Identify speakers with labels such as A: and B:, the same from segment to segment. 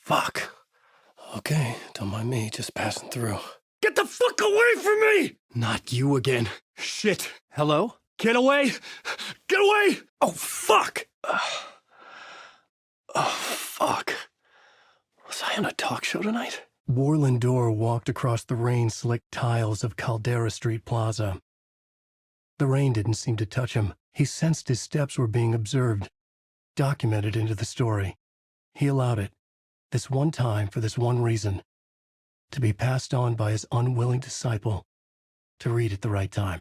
A: Fuck. Okay, don't mind me, just passing through.
B: Get the fuck away from me!
A: Not you again.
B: Shit.
A: Hello?
B: Get away! Get away!
A: Oh, fuck! Oh, fuck. Was I on a talk show tonight? Warland Dorr walked across the rain-slicked tiles of Caldera Street Plaza. The rain didn't seem to touch him. He sensed his steps were being observed, documented into the story. He allowed it, this one time for this one reason, to be passed on by his unwilling disciple, to read at the right time.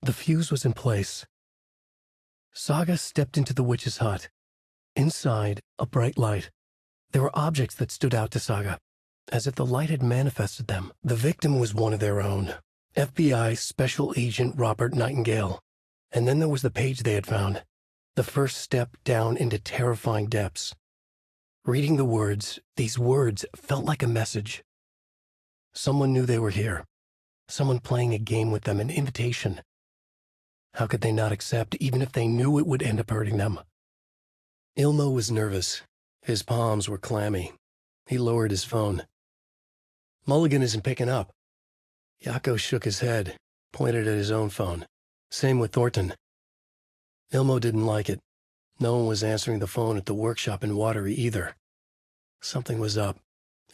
A: The fuse was in place. Saga stepped into the witch's hut. Inside, a bright light. There were objects that stood out to Saga, as if the light had manifested them. The victim was one of their own, FBI Special Agent Robert Nightingale. And then there was the page they had found, the first step down into terrifying depths. Reading the words, these words felt like a message. Someone knew they were here. Someone playing a game with them, an invitation. How could they not accept, even if they knew it would end up hurting them? Ilmo was nervous. His palms were clammy. He lowered his phone. Mulligan isn't picking up. Yako shook his head, pointed at his own phone. Same with Thornton. Ilmo didn't like it. No one was answering the phone at the workshop in Watery either. Something was up.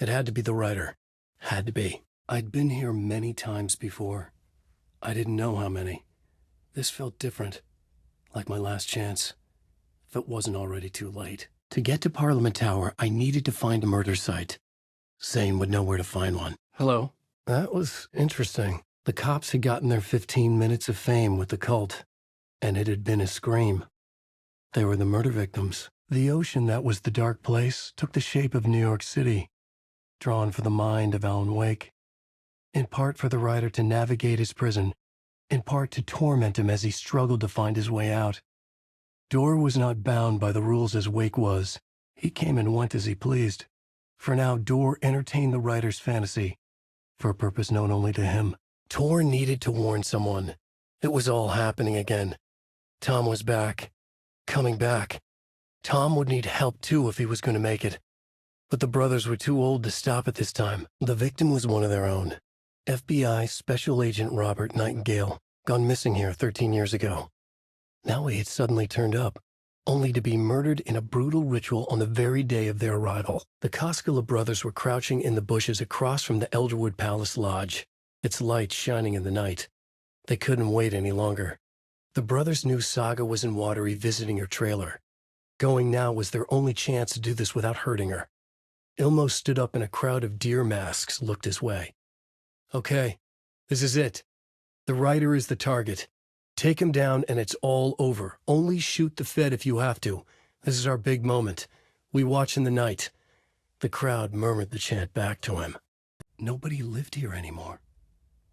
A: It had to be the writer. Had to be. I'd been here many times before. I didn't know how many. This felt different, like my last chance, if it wasn't already too late. To get to Parliament Tower, I needed to find a murder site. Zane would know where to find one. Hello. That was interesting. The cops had gotten their 15 minutes of fame with the cult, and it had been a scream. They were the murder victims. The ocean that was the dark place took the shape of New York City, drawn for the mind of Alan Wake, in part for the writer to navigate his prison, in part to torment him as he struggled to find his way out. Dorr was not bound by the rules as Wake was. He came and went as he pleased. For now, Dorr entertained the writer's fantasy, for a purpose known only to him. Tor needed to warn someone. It was all happening again. Tom was back. Coming back. Tom would need help too if he was going to make it. But the brothers were too old to stop at this time. The victim was one of their own. FBI Special Agent Robert Nightingale, gone missing here 13 years ago. Now he had suddenly turned up, only to be murdered in a brutal ritual on the very day of their arrival. The Koskela brothers were crouching in the bushes across from the Elderwood Palace Lodge, its light shining in the night. They couldn't wait any longer. The brothers knew Saga was in Watery visiting her trailer. Going now was their only chance to do this without hurting her. Ilmo stood up and a crowd of deer masks looked his way. Okay, this is it. The writer is the target. Take him down and it's all over. Only shoot the Fed if you have to. This is our big moment. We watch in the night. The crowd murmured the chant back to him. Nobody lived here anymore.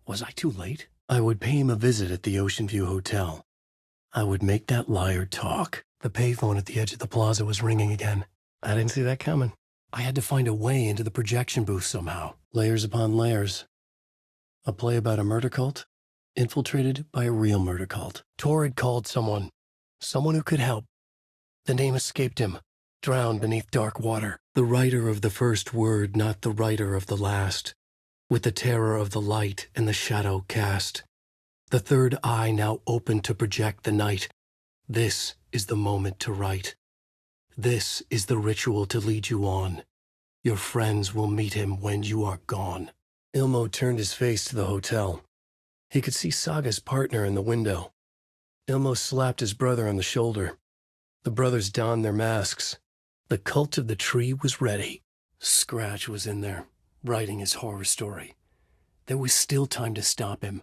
A: Was I too late? I would pay him a visit at the Ocean View Hotel. I would make that liar talk. The payphone at the edge of the plaza was ringing again. I didn't see that coming. I had to find a way into the projection booth somehow. Layers upon layers. A play about a murder cult, infiltrated by a real murder cult. Tor had called someone who could help. The name escaped him, drowned beneath dark water. The writer of the first word, not the writer of the last. With the terror of the light and the shadow cast. The third eye now open to project the night. This is the moment to write. This is the ritual to lead you on. Your friends will meet him when you are gone. Ilmo turned his face to the hotel. He could see Saga's partner in the window. Ilmo slapped his brother on the shoulder. The brothers donned their masks. The cult of the tree was ready. Scratch was in there, writing his horror story. There was still time to stop him.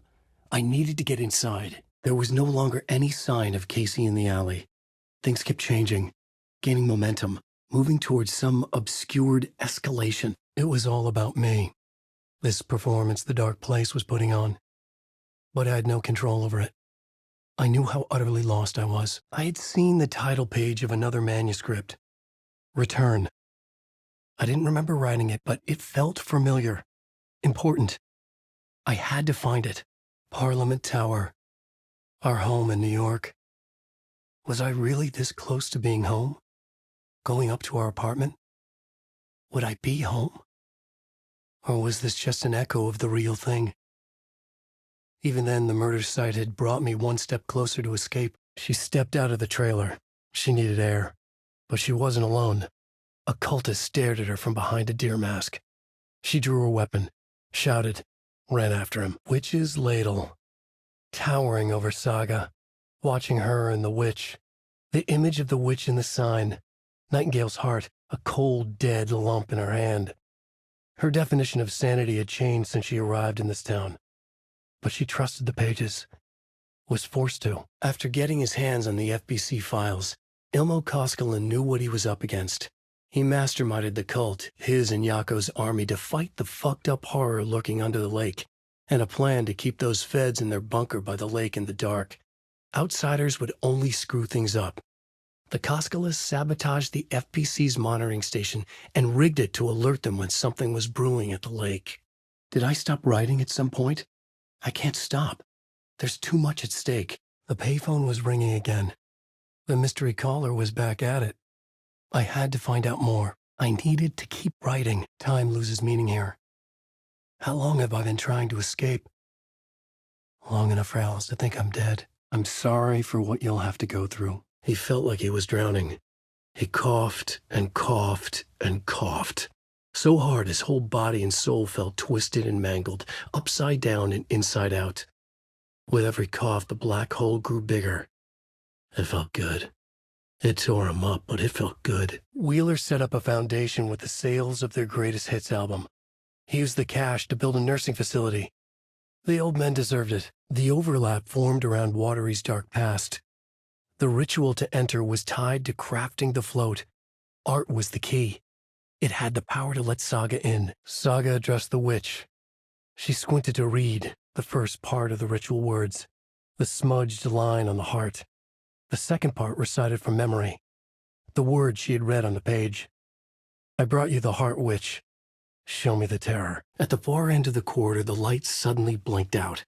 A: I needed to get inside. There was no longer any sign of Casey in the alley. Things kept changing, gaining momentum, moving towards some obscured escalation. It was all about me. This performance the dark place was putting on. But I had no control over it. I knew how utterly lost I was. I had seen the title page of another manuscript. Return. I didn't remember writing it, but it felt familiar. Important. I had to find it. Parliament Tower. Our home in New York. Was I really this close to being home? Going up to our apartment? Would I be home? Or was this just an echo of the real thing? Even then, the murder site had brought me one step closer to escape. She stepped out of the trailer. She needed air. But she wasn't alone. A cultist stared at her from behind a deer mask. She drew her weapon, shouted, ran after him. Witch's ladle. Towering over Saga, watching her and the witch. The image of the witch in the sign. Nightingale's heart, a cold, dead lump in her hand. Her definition of sanity had changed since she arrived in this town. But she trusted the pages. Was forced to. After getting his hands on the FBC files, Ilmo Koskinen knew what he was up against. He masterminded the cult, his and Yako's army, to fight the fucked up horror lurking under the lake, and a plan to keep those feds in their bunker by the lake in the dark. Outsiders would only screw things up. The Koskinen sabotaged the FBC's monitoring station and rigged it to alert them when something was brewing at the lake. Did I stop writing at some point? I can't stop. There's too much at stake. The payphone was ringing again. The mystery caller was back at it. I had to find out more. I needed to keep writing. Time loses meaning here. How long have I been trying to escape? Long enough for Alice to think I'm dead. I'm sorry for what you'll have to go through. He felt like he was drowning. He coughed and coughed and coughed. So hard his whole body and soul felt twisted and mangled, upside down and inside out. With every cough, the black hole grew bigger. It felt good. It tore him up, but it felt good. Wheeler set up a foundation with the sales of their greatest hits album. He used the cash to build a nursing facility. The old men deserved it. The overlap formed around Watery's dark past. The ritual to enter was tied to crafting the float. Art was the key. It had the power to let Saga in. Saga addressed the witch. She squinted to read the first part of the ritual words, the smudged line on the heart. The second part recited from memory, the words she had read on the page. I brought you the heart witch. Show me the terror. At the far end of the corridor, the lights suddenly blinked out.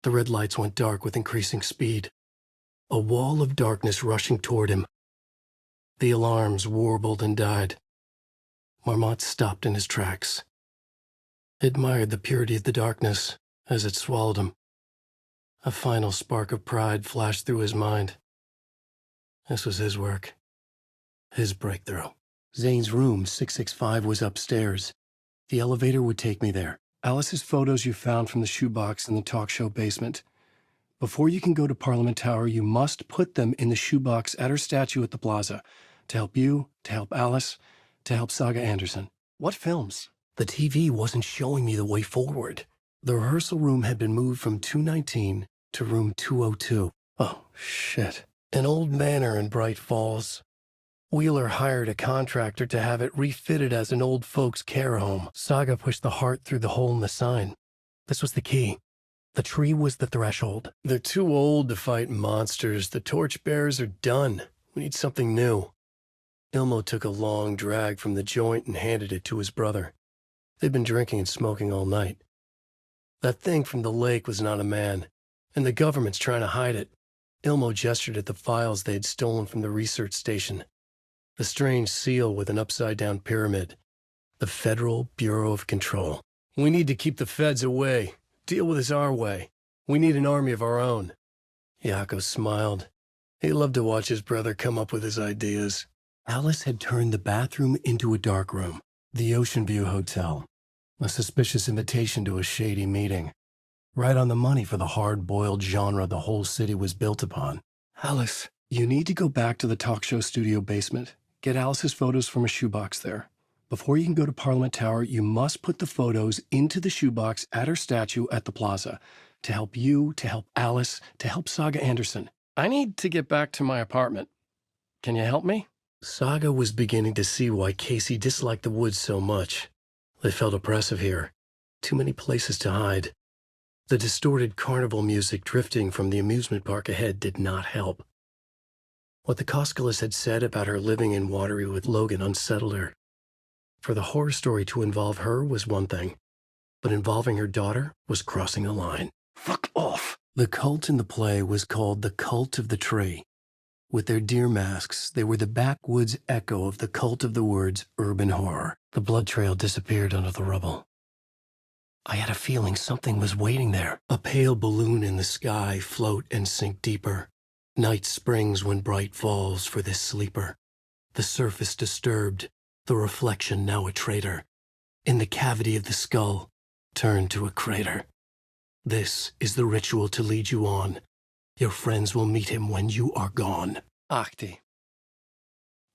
A: The red lights went dark with increasing speed. A wall of darkness rushing toward him. The alarms warbled and died. Marmot stopped in his tracks. Admired the purity of the darkness as it swallowed him. A final spark of pride flashed through his mind. This was his work. His breakthrough. Zane's room, 665, was upstairs. The elevator would take me there. Alice's photos you found from the shoebox in the talk show basement. Before you can go to Parliament Tower, you must put them in the shoebox at her statue at the plaza. To help you, to help Alice, to help Saga Anderson. What films? The TV wasn't showing me the way forward. The rehearsal room had been moved from 219 to room 202. Oh, shit. An old manor in Bright Falls. Wheeler hired a contractor to have it refitted as an old folks' care home. Saga pushed the heart through the hole in the sign. This was the key. The tree was the threshold. They're too old to fight monsters. The torchbearers are done. We need something new. Ilmo took a long drag from the joint and handed it to his brother. They'd been drinking and smoking all night. That thing from the lake was not a man, and the government's trying to hide it. Ilmo gestured at the files they had stolen from the research station. The strange seal with an upside-down pyramid. The Federal Bureau of Control. We need to keep the feds away. Deal with this our way. We need an army of our own. Yako smiled. He loved to watch his brother come up with his ideas. Alice had turned the bathroom into a dark room. The Ocean View Hotel. A suspicious invitation to a shady meeting. Right on the money for the hard-boiled genre the whole city was built upon. Alice, you need to go back to the talk show studio basement. Get Alice's photos from a shoebox there. Before you can go to Parliament Tower, you must put the photos into the shoebox at her statue at the plaza. To help you, to help Alice, to help Saga Anderson. I need to get back to my apartment. Can you help me? Saga was beginning to see why Casey disliked the woods so much. They felt oppressive here. Too many places to hide. The distorted carnival music drifting from the amusement park ahead did not help. What the Koskelas had said about her living in Watery with Logan unsettled her. For the horror story to involve her was one thing, but involving her daughter was crossing a line. Fuck off! The cult in the play was called the Cult of the Tree. With their deer masks, they were the backwoods echo of the cult of the words urban horror. The blood trail disappeared under the rubble. I had a feeling something was waiting there. A pale balloon in the sky float and sink deeper. Night springs when bright falls for this sleeper. The surface disturbed, the reflection now a traitor. In the cavity of the skull, turned to a crater. This is the ritual to lead you on. Your friends will meet him when you are gone. Ahti.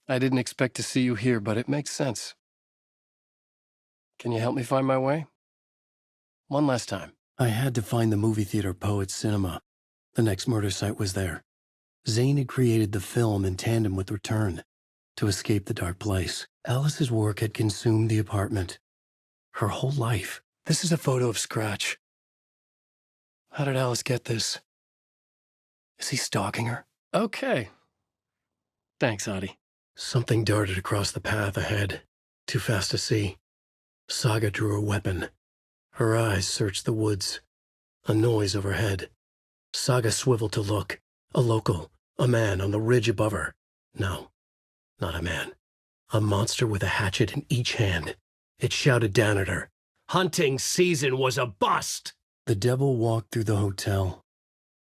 A: I didn't expect to see you here, but it makes sense. Can you help me find my way? One last time. I had to find the movie theater Poets Cinema. The next murder site was there. Zane had created the film in tandem with Return to escape the dark place. Alice's work had consumed the apartment. Her whole life. This is a photo of Scratch. How did Alice get this? Is he stalking her? Okay. Thanks, Adi. Something darted across the path ahead. Too fast to see. Saga drew her weapon. Her eyes searched the woods. A noise overhead. Saga swiveled to look. A local. A man on the ridge above her. No, not a man. A monster with a hatchet in each hand. It shouted down at her. Hunting season was a bust! The devil walked through the hotel,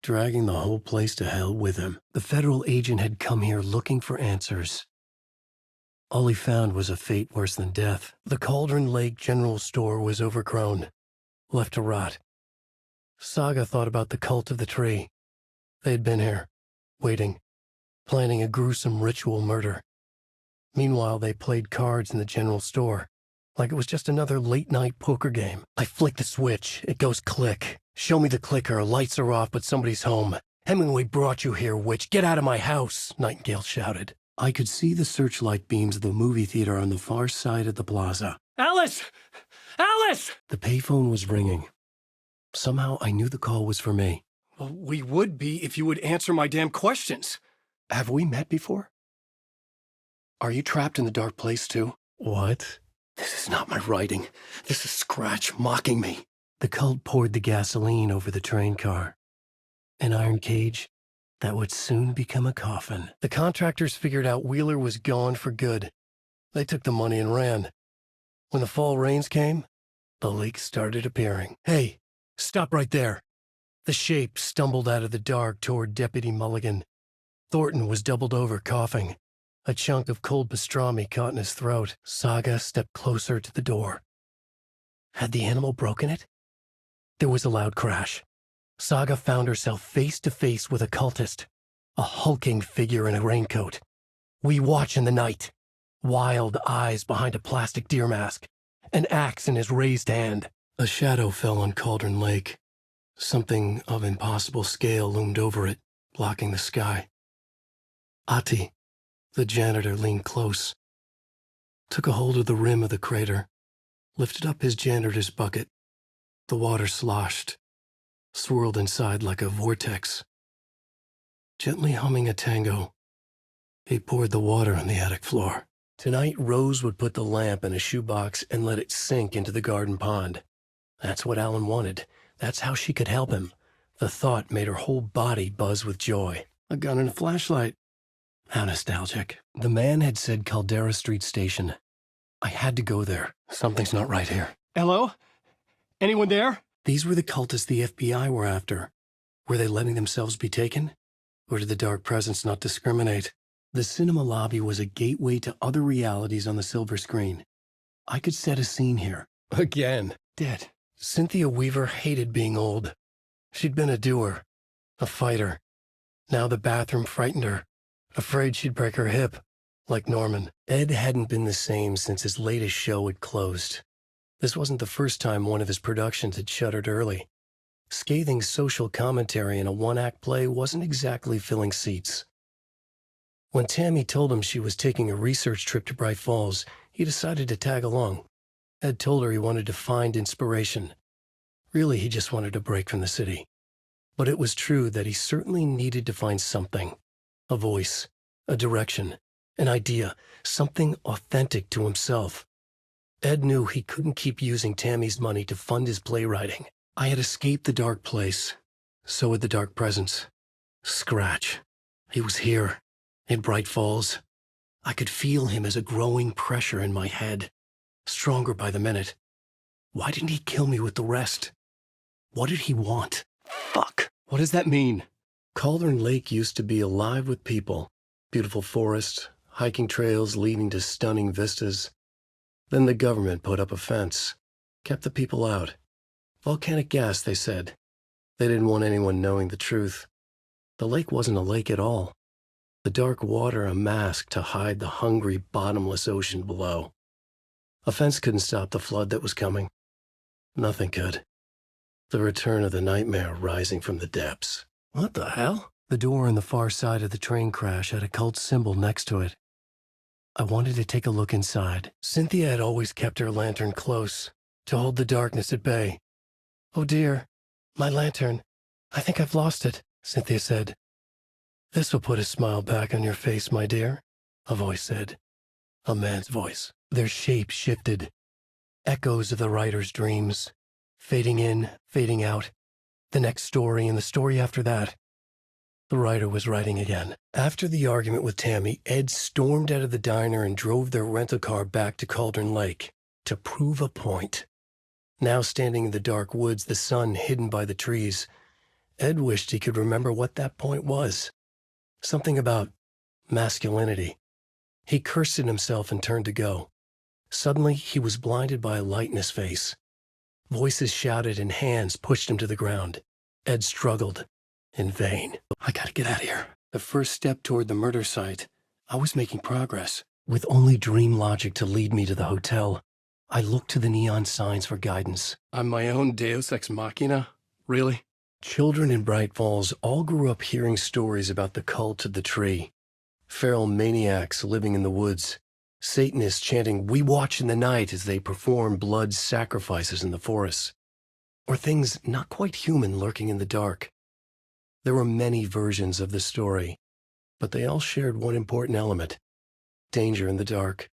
A: dragging the whole place to hell with him. The federal agent had come here looking for answers. All he found was a fate worse than death. The Cauldron Lake General Store was overgrown, left to rot. Saga thought about the cult of the tree. They had been here, waiting, planning a gruesome ritual murder. Meanwhile, they played cards in the general store, like it was just another late-night poker game. I flick the switch. It goes click. Show me the clicker. Lights are off, but somebody's home. Hemingway brought you here, witch. Get out of my house, Nightingale shouted. I could see the searchlight beams of the movie theater on the far side of the plaza. Alice! Alice! The payphone was ringing. Somehow I knew the call was for me. Well, we would be if you would answer my damn questions. Have we met before? Are you trapped in the dark place, too? What? This is not my writing. This is Scratch mocking me. The cult poured the gasoline over the train car. An iron cage that would soon become a coffin. The contractors figured out Wheeler was gone for good. They took the money and ran. When the fall rains came, the leaks started appearing. Hey, stop right there. The shape stumbled out of the dark toward Deputy Mulligan. Thornton was doubled over, coughing. A chunk of cold pastrami caught in his throat. Saga stepped closer to the door. Had the animal broken it? There was a loud crash. Saga found herself face to face with a cultist, a hulking figure in a raincoat. We watch in the night. Wild eyes behind a plastic deer mask, an axe in his raised hand. A shadow fell on Cauldron Lake. Something of impossible scale loomed over it, blocking the sky. Ahti, the janitor, leaned close, took a hold of the rim of the crater, lifted up his janitor's bucket. The water sloshed, swirled inside like a vortex. Gently humming a tango, he poured the water on the attic floor. Tonight, Rose would put the lamp in a shoebox and let it sink into the garden pond. That's what Alan wanted. That's how she could help him. The thought made her whole body buzz with joy. A gun and a flashlight. How nostalgic. The man had said Caldera Street Station. I had to go there. Something's not right here. Hello? Anyone there? These were the cultists the FBI were after. Were they letting themselves be taken? Or did the dark presence not discriminate? The cinema lobby was a gateway to other realities on the silver screen. I could set a scene here. Again. Dead. Cynthia Weaver hated being old. She'd been a doer, a fighter. Now the bathroom frightened her, afraid she'd break her hip, like Norman. Ed hadn't been the same since his latest show had closed. This wasn't the first time one of his productions had shuttered early. Scathing social commentary in a one-act play wasn't exactly filling seats. When Tammy told him she was taking a research trip to Bright Falls, he decided to tag along. Ed told her he wanted to find inspiration. Really, he just wanted a break from the city. But it was true that he certainly needed to find something. A voice, a direction, an idea, something authentic to himself. Ed knew he couldn't keep using Tammy's money to fund his playwriting. I had escaped the dark place. So had the dark presence. Scratch. He was here. In Bright Falls, I could feel him as a growing pressure in my head, stronger by the minute. Why didn't he kill me with the rest? What did he want? Fuck. What does that mean? Cauldron Lake used to be alive with people. Beautiful forests, hiking trails leading to stunning vistas. Then the government put up a fence, kept the people out. Volcanic gas, they said. They didn't want anyone knowing the truth. The lake wasn't a lake at all. The dark water a mask to hide the hungry, bottomless ocean below. A fence couldn't stop the flood that was coming. Nothing could. The return of the nightmare rising from the depths. What the hell? The door on the far side of the train crash had a cult symbol next to it. I wanted to take a look inside. Cynthia had always kept her lantern close, to hold the darkness at bay. "Oh dear, my lantern. I think I've lost it," Cynthia said. "This will put a smile back on your face, my dear," a voice said. A man's voice. Their shape shifted. Echoes of the writer's dreams. Fading in, fading out. The next story and the story after that. The writer was writing again. After the argument with Tammy, Ed stormed out of the diner and drove their rental car back to Cauldron Lake to prove a point. Now standing in the dark woods, the sun hidden by the trees, Ed wished he could remember what that point was. Something about masculinity. He cursed at himself and turned to go. Suddenly, he was blinded by a light in his face. Voices shouted and hands pushed him to the ground. Ed struggled. In vain. I gotta get out of here. The first step toward the murder site. I was making progress. With only dream logic to lead me to the hotel, I looked to the neon signs for guidance. I'm my own deus ex machina? Really? Children in Bright Falls all grew up hearing stories about the cult of the tree. Feral maniacs living in the woods. Satanists chanting, "We watch in the night," as they perform blood sacrifices in the forests. Or things not quite human lurking in the dark. There were many versions of the story, but they all shared one important element. Danger in the dark,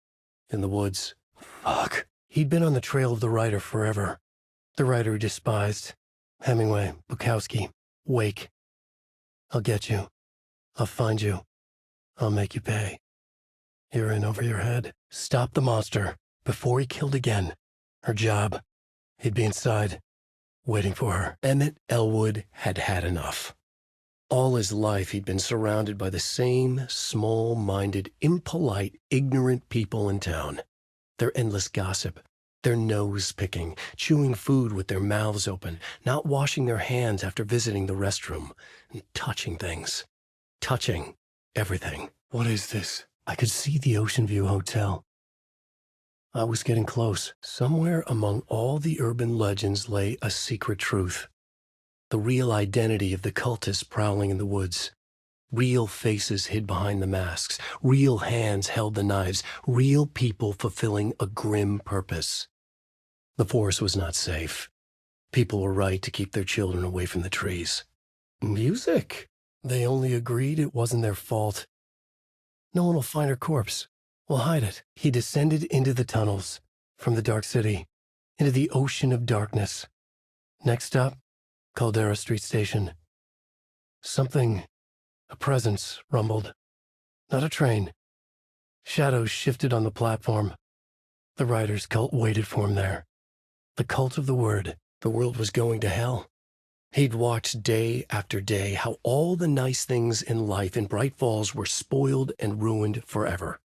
A: in the woods. Fuck. He'd been on the trail of the writer forever. The writer he despised. Hemingway, Bukowski, Wake. I'll get you. I'll find you. I'll make you pay. You're in over your head. Stop the monster before he killed again. Her job. He'd be inside, waiting for her. Emmett Elwood had had enough. All his life he'd been surrounded by the same small-minded, impolite, ignorant people in town. Their endless gossip, their nose-picking, chewing food with their mouths open, not washing their hands after visiting the restroom, and touching things. Touching everything. What is this? I could see the Ocean View Hotel. I was getting close. Somewhere among all the urban legends lay a secret truth. The real identity of the cultists prowling in the woods. Real faces hid behind the masks. Real hands held the knives. Real people fulfilling a grim purpose. The forest was not safe. People were right to keep their children away from the trees. Music? They only agreed it wasn't their fault. No one will find her corpse. We'll hide it. He descended into the tunnels, from the dark city, into the ocean of darkness. Next stop, Caldera Street Station. Something, a presence, rumbled. Not a train. Shadows shifted on the platform. The writer's cult waited for him there. The cult of the word. The world was going to hell. He'd watched day after day how all the nice things in life in Bright Falls were spoiled and ruined forever.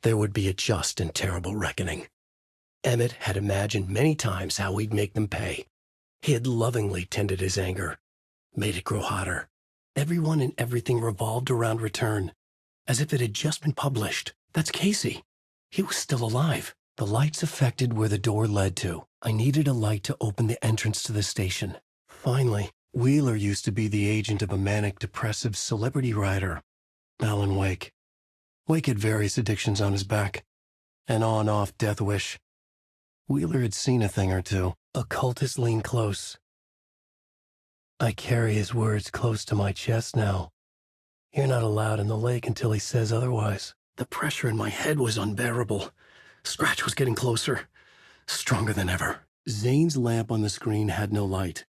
A: There would be a just and terrible reckoning. Emmett had imagined many times how he'd make them pay. He had lovingly tended his anger, made it grow hotter. Everyone and everything revolved around return, as if it had just been published. That's Casey. He was still alive. The lights affected where the door led to. I needed a light to open the entrance to the station. Finally, Wheeler used to be the agent of a manic-depressive celebrity writer, Alan Wake. Wake had various addictions on his back, an on-off death wish. Wheeler had seen a thing or two. Occultist leaned close. I carry his words close to my chest now. You're not allowed in the lake until he says otherwise. The pressure in my head was unbearable. Scratch was getting closer, stronger than ever. Zane's lamp on the screen had no light.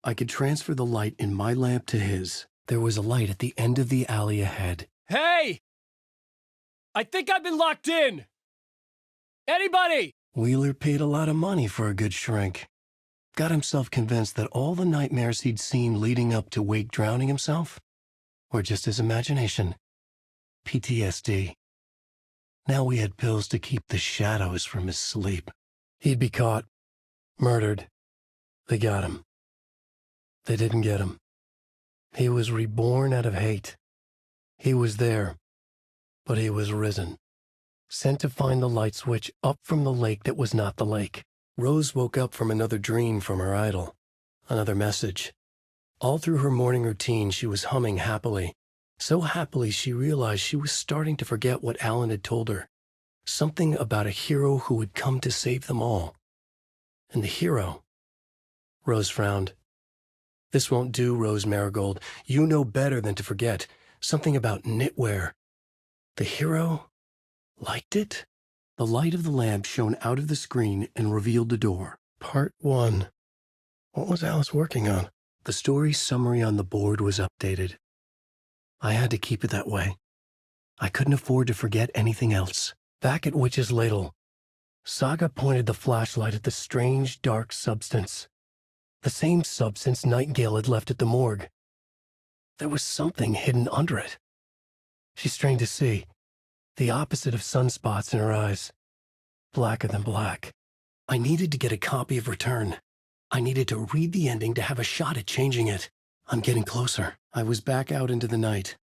A: I could transfer the light in my lamp to his. There was a light at the end of the alley ahead.
B: Hey! I think I've been locked in! Anybody?
A: Wheeler paid a lot of money for a good shrink. Got himself convinced that all the nightmares he'd seen leading up to Wake drowning himself were just his imagination. PTSD. Now he had pills to keep the shadows from his sleep. He'd be caught. Murdered. They got him. They didn't get him. He was reborn out of hate. He was there, but he was risen. Sent to find the light switch up from the lake that was not the lake. Rose woke up from another dream from her idol. Another message. All through her morning routine, she was humming happily. So happily she realized she was starting to forget what Alan had told her. Something about a hero who would come to save them all. And the hero... Rose frowned. This won't do, Rose Marigold. You know better than to forget. Something about knitwear. The hero liked it? The light of the lamp shone out of the screen and revealed the door. Part 1. What was Alice working on? The story summary on the board was updated. I had to keep it that way. I couldn't afford to forget anything else. Back at Witch's Ladle, Saga pointed the flashlight at the strange, dark substance. The same substance Nightingale had left at the morgue. There was something hidden under it. She strained to see. The opposite of sunspots in her eyes. Blacker than black. I needed to get a copy of Return. I needed to read the ending to have a shot at changing it. I'm getting closer. I was back out into the night.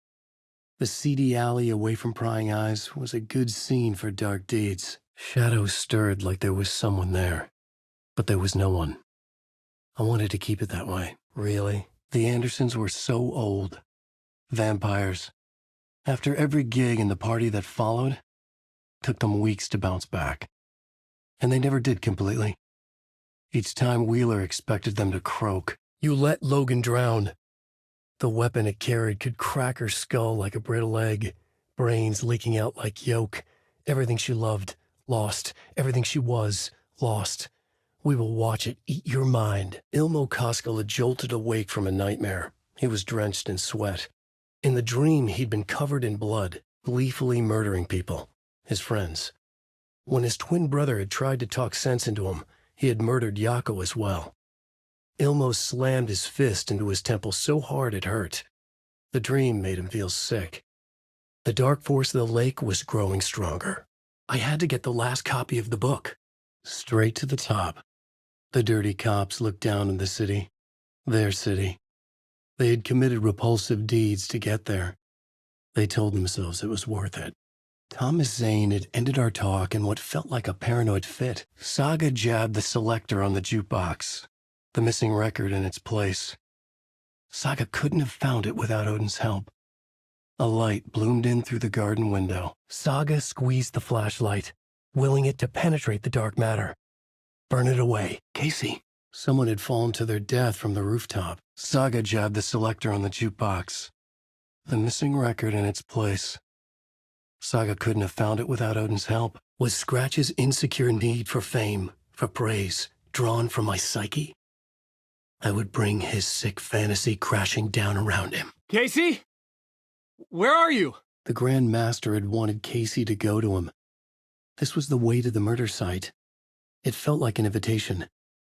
A: The seedy alley away from prying eyes was a good scene for dark deeds. Shadows stirred like there was someone there. But there was no one. I wanted to keep it that way. Really? The Andersons were so old. Vampires. After every gig and the party that followed, took them weeks to bounce back. And they never did completely. Each time Wheeler expected them to croak. You let Logan drown. The weapon it carried could crack her skull like a brittle egg, brains leaking out like yolk. Everything she loved, lost. Everything she was, lost. We will watch it eat your mind. Ilmo Koskela jolted awake from a nightmare. He was drenched in sweat. In the dream, he'd been covered in blood, gleefully murdering people, his friends. When his twin brother had tried to talk sense into him, he had murdered Yako as well. Ilmo slammed his fist into his temple so hard it hurt. The dream made him feel sick. The dark force of the lake was growing stronger. I had to get the last copy of the book. Straight to the top. The dirty cops looked down on the city. Their city. They had committed repulsive deeds to get there. They told themselves it was worth it. Thomas Zane had ended our talk in what felt like a paranoid fit. Saga jabbed the selector on the jukebox. The missing record in its place. Saga couldn't have found it without Odin's help. A light bloomed in through the garden window. Saga squeezed the flashlight, willing it to penetrate the dark matter. Burn it away. Casey. Someone had fallen to their death from the rooftop. Saga jabbed the selector on the jukebox. The missing record in its place. Saga couldn't have found it without Odin's help. Was Scratch's insecure need for fame, for praise, drawn from my psyche? I would bring his sick fantasy crashing down around him.
B: Casey? Where are you?
A: The Grand Master had wanted Casey to go to him. This was the way to the murder site. It felt like an invitation.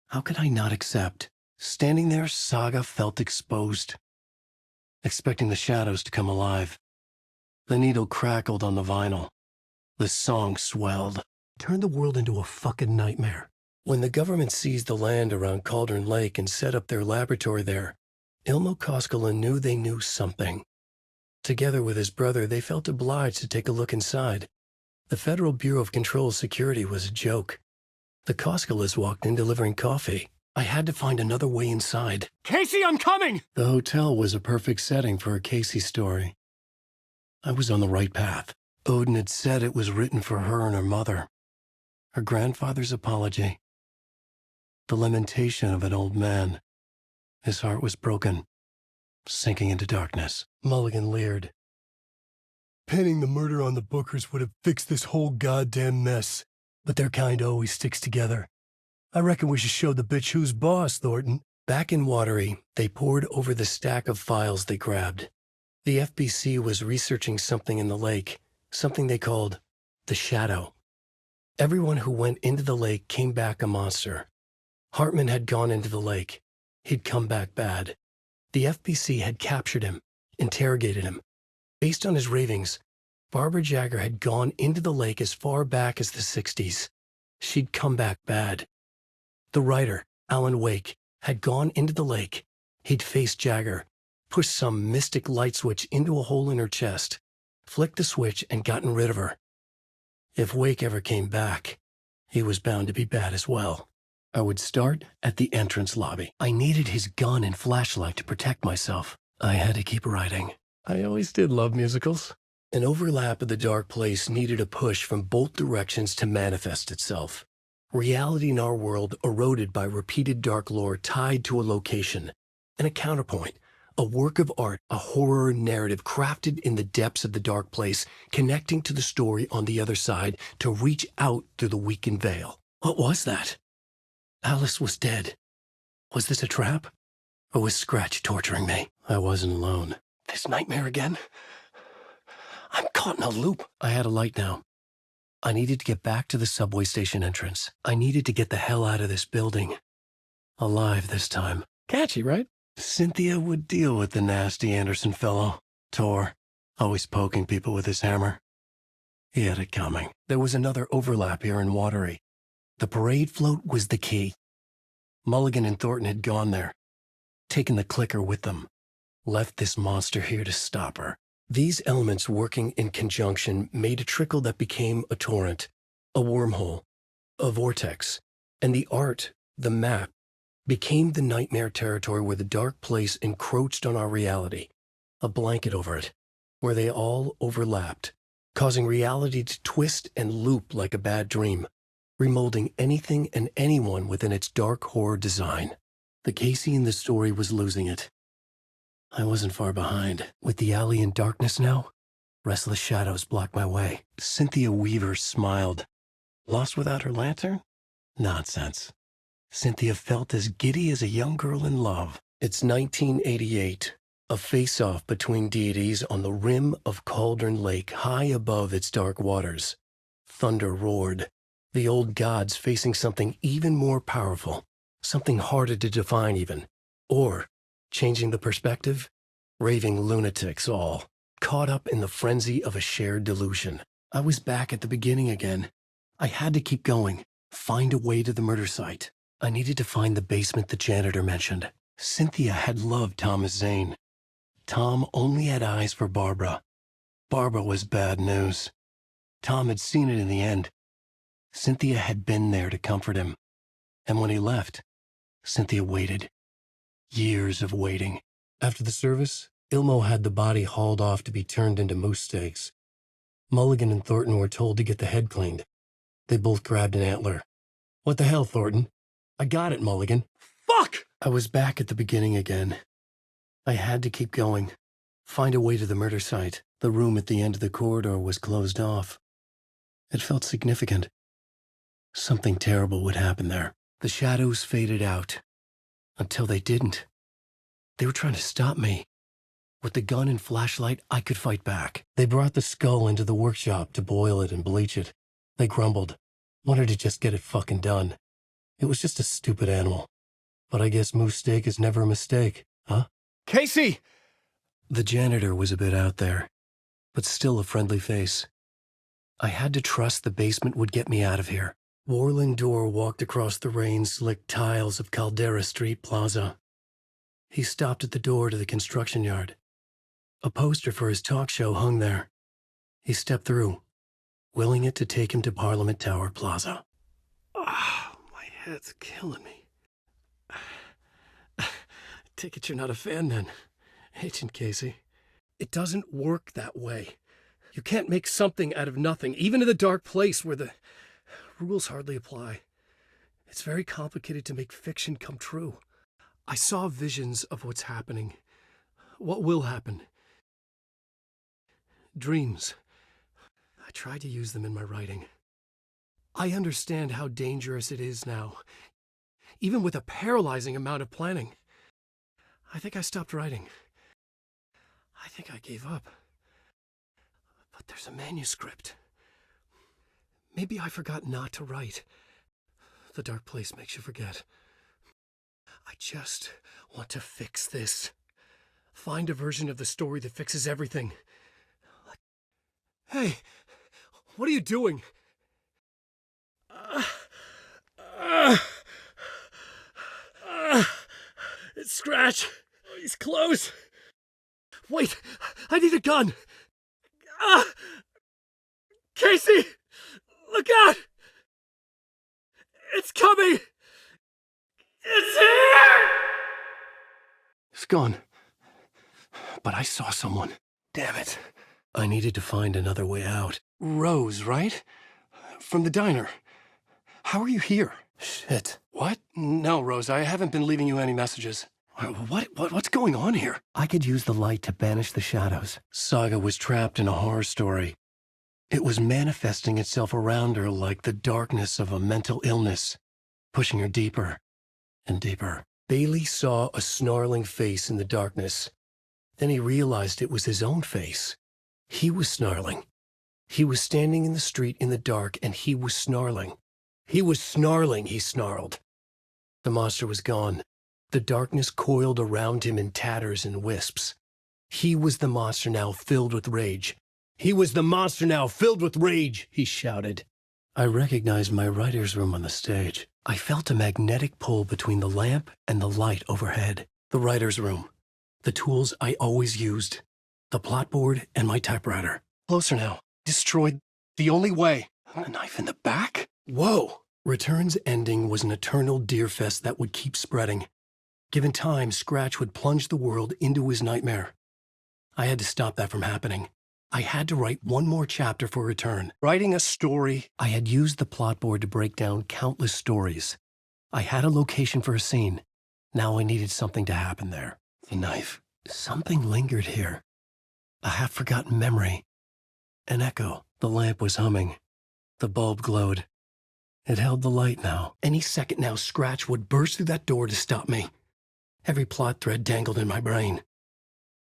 A: How could I not accept? Standing there, Saga felt exposed, expecting the shadows to come alive. The needle crackled on the vinyl. The song swelled. Turned the world into a fucking nightmare. When the government seized the land around Cauldron Lake and set up their laboratory there, Ilmo Koskela knew they knew something. Together with his brother, they felt obliged to take a look inside. The Federal Bureau of Control Security was a joke. The Koskelas walked in delivering coffee. I had to find another way inside.
B: Casey, I'm coming!
A: The hotel was a perfect setting for a Casey story. I was on the right path. Odin had said it was written for her and her mother. Her grandfather's apology. The lamentation of an old man. His heart was broken, sinking into darkness. Mulligan leered. Pinning the murder on the Bookers would have fixed this whole goddamn mess. But their kind always sticks together. I reckon we should show the bitch who's boss, Thornton. Back in Watery, they pored over the stack of files they grabbed. The FBC was researching something in the lake, something they called the Shadow. Everyone who went into the lake came back a monster. Hartman had gone into the lake. He'd come back bad. The FBC had captured him, interrogated him. Based on his ravings, Barbara Jagger had gone into the lake as far back as the 60s. She'd come back bad. The writer, Alan Wake, had gone into the lake. He'd faced Jagger, pushed some mystic light switch into a hole in her chest, flicked the switch and gotten rid of her. If Wake ever came back, he was bound to be bad as well. I would start at the entrance lobby. I needed his gun and flashlight to protect myself. I had to keep writing. I always did love musicals. An overlap of the dark place needed a push from both directions to manifest itself. Reality in our world eroded by repeated dark lore tied to a location. And a counterpoint, a work of art, a horror narrative crafted in the depths of the dark place, connecting to the story on the other side to reach out through the weakened veil. What was that? Alice was dead. Was this a trap? Or was Scratch torturing me? I wasn't alone. This nightmare again? I'm caught in a loop. I had a light now. I needed to get back to the subway station entrance. I needed to get the hell out of this building. Alive this time. Catchy, right? Cynthia would deal with the nasty Anderson fellow. Tor, always poking people with his hammer. He had it coming. There was another overlap here in Watery. The parade float was the key. Mulligan and Thornton had gone there, taken the clicker with them, left this monster here to stop her. These elements working in conjunction made a trickle that became a torrent, a wormhole, a vortex, and the art, the map, became the nightmare territory where the dark place encroached on our reality, a blanket over it, where they all overlapped, causing reality to twist and loop like a bad dream, remolding anything and anyone within its dark horror design. The Casey in the story was losing it. I wasn't far behind. With the alley in darkness now, restless shadows blocked my way. Cynthia Weaver smiled. Lost without her lantern? Nonsense. Cynthia felt as giddy as a young girl in love. It's 1988, a face-off between deities on the rim of Cauldron Lake, high above its dark waters. Thunder roared, the old gods facing something even more powerful, something harder to define even. Or, changing the perspective, raving lunatics all, caught up in the frenzy of a shared delusion. I was back at the beginning again. I had to keep going, find a way to the murder site. I needed to find the basement the janitor mentioned. Cynthia had loved Thomas Zane. Tom only had eyes for Barbara. Barbara was bad news. Tom had seen it in the end. Cynthia had been there to comfort him. And when he left, Cynthia waited. Years of waiting. After the service, Ilmo had the body hauled off to be turned into moose steaks. Mulligan and Thornton were told to get the head cleaned. They both grabbed an antler. What the hell, Thornton? I got it, Mulligan.
B: Fuck!
A: I was back at the beginning again. I had to keep going. Find a way to the murder site. The room at the end of the corridor was closed off. It felt significant. Something terrible would happen there. The shadows faded out. Until they didn't. They were trying to stop me. With the gun and flashlight, I could fight back. They brought the skull into the workshop to boil it and bleach it. They grumbled. Wanted to just get it fucking done. It was just a stupid animal. But I guess moose steak is never a mistake, huh?
B: Casey!
A: The janitor was a bit out there, but still a friendly face. I had to trust the basement would get me out of here. Warland Dorr walked across the rain-slicked tiles of Caldera Street Plaza. He stopped at the door to the construction yard. A poster for his talk show hung there. He stepped through, willing it to take him to Parliament Tower Plaza. Ah, my head's killing me. Take it you're not a fan then, Agent Casey. It doesn't work that way. You can't make something out of nothing, even in the dark place where the rules hardly apply. It's very complicated to make fiction come true. I saw visions of what's happening, what will happen. Dreams. I tried to use them in my writing. I understand how dangerous it is now, even with a paralyzing amount of planning. I think I stopped writing. I I think I gave up. But there's a manuscript. Maybe I forgot not to write. The dark place makes you forget. I just want to fix this. Find a version of the story that fixes everything. Hey, what are you doing? It's Scratch. He's close. Wait, I need a gun. Casey, look out! It's coming! It's here! It's gone. But I saw someone. Damn it. I needed to find another way out. Rose, right? From the diner. How are you here? Shit. What? No, Rose, I haven't been leaving you any messages. What's going on here? I could use the light to banish the shadows. Saga was trapped in a horror story. It was manifesting itself around her like the darkness of a mental illness, pushing her deeper and deeper. Bailey saw a snarling face in the darkness. Then he realized it was his own face. He was snarling. He was standing in the street in the dark, and he was snarling. He was snarling, he snarled. The monster was gone. The darkness coiled around him in tatters and wisps. He was the monster now filled with rage. He was the monster now filled with rage, he shouted. I recognized my writer's room on the stage. I felt a magnetic pull between the lamp and the light overhead. The writer's room. The tools I always used. The plotboard and my typewriter. Closer now. Destroyed the only way. A knife in the back? Whoa! Return's ending was an eternal deerfest that would keep spreading. Given time, Scratch would plunge the world into his nightmare. I had to stop that from happening. I had to write one more chapter for Return. Writing a story. I had used the plotboard to break down countless stories. I had a location for a scene. Now I needed something to happen there. The knife. Something lingered here. A half-forgotten memory. An echo. The lamp was humming. The bulb glowed. It held the light now. Any second now, Scratch would burst through that door to stop me. Every plot thread dangled in my brain.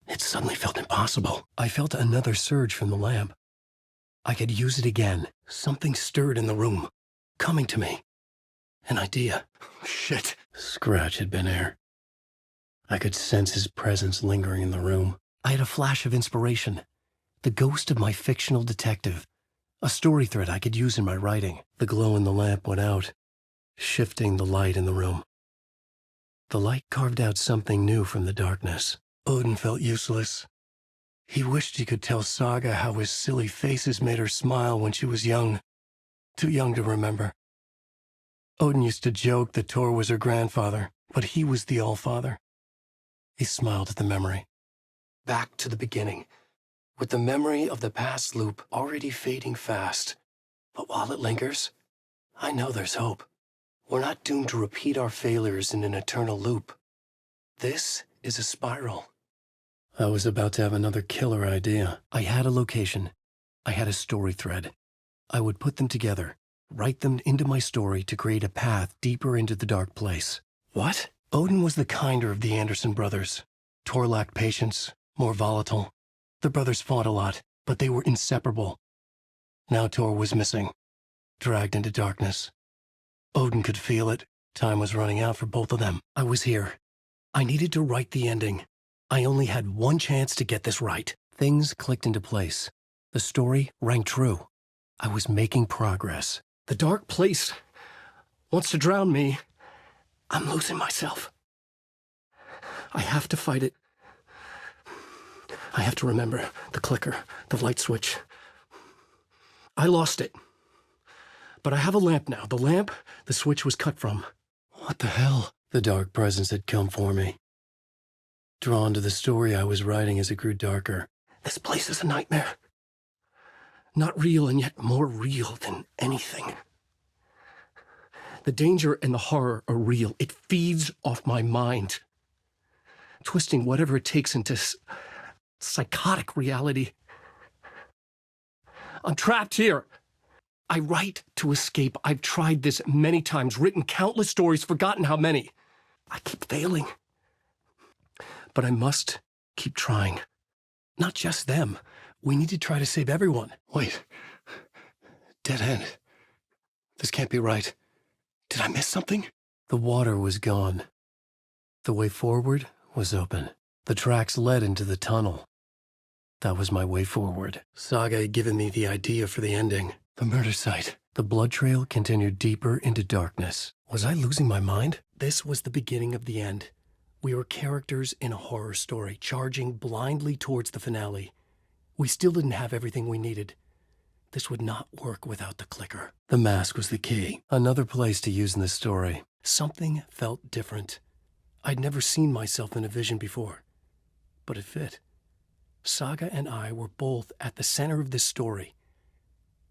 A: It suddenly felt impossible. I felt another surge from the lamp. I could use it again. Something stirred in the room, coming to me. An idea. Shit. Scratch had been here. I could sense his presence lingering in the room. I had a flash of inspiration. The ghost of my fictional detective. A story thread I could use in my writing. The glow in the lamp went out, shifting the light in the room. The light carved out something new from the darkness. Odin felt useless. He wished he could tell Saga how his silly faces made her smile when she was young. Too young to remember. Odin used to joke that Tor was her grandfather, but he was the Allfather. He smiled at the memory. Back to the beginning, with the memory of the past loop already fading fast. But while it lingers, I know there's hope. We're not doomed to repeat our failures in an eternal loop. This is a spiral. I was about to have another killer idea. I had a location. I had a story thread. I would put them together, write them into my story to create a path deeper into the dark place. What? Odin was the kinder of the Anderson brothers. Tor lacked patience, more volatile. The brothers fought a lot, but they were inseparable. Now Tor was missing, dragged into darkness. Odin could feel it. Time was running out for both of them. I was here. I needed to write the ending. I only had one chance to get this right. Things clicked into place. The story rang true. I was making progress. The dark place wants to drown me. I'm losing myself. I have to fight it. I have to remember the clicker, the light switch. I lost it. But I have a lamp now. The lamp the switch was cut from. What the hell? The dark presence had come for me. Drawn to the story I was writing as it grew darker. This place is a nightmare. Not real and yet more real than anything. The danger and the horror are real. It feeds off my mind, twisting whatever it takes into psychotic reality. I'm trapped here. I write to escape. I've tried this many times, written countless stories, forgotten how many. I keep failing. But I must keep trying. Not just them. We need to try to save everyone. Wait. Dead end. This can't be right. Did I miss something? The water was gone. The way forward was open. The tracks led into the tunnel. That was my way forward. Saga had given me the idea for the ending. The murder site. The blood trail continued deeper into darkness. Was I losing my mind? This was the beginning of the end. We were characters in a horror story, charging blindly towards the finale. We still didn't have everything we needed. This would not work without the clicker. The mask was the key. Another place to use in this story. Something felt different. I'd never seen myself in a vision before. But it fit. Saga and I were both at the center of this story.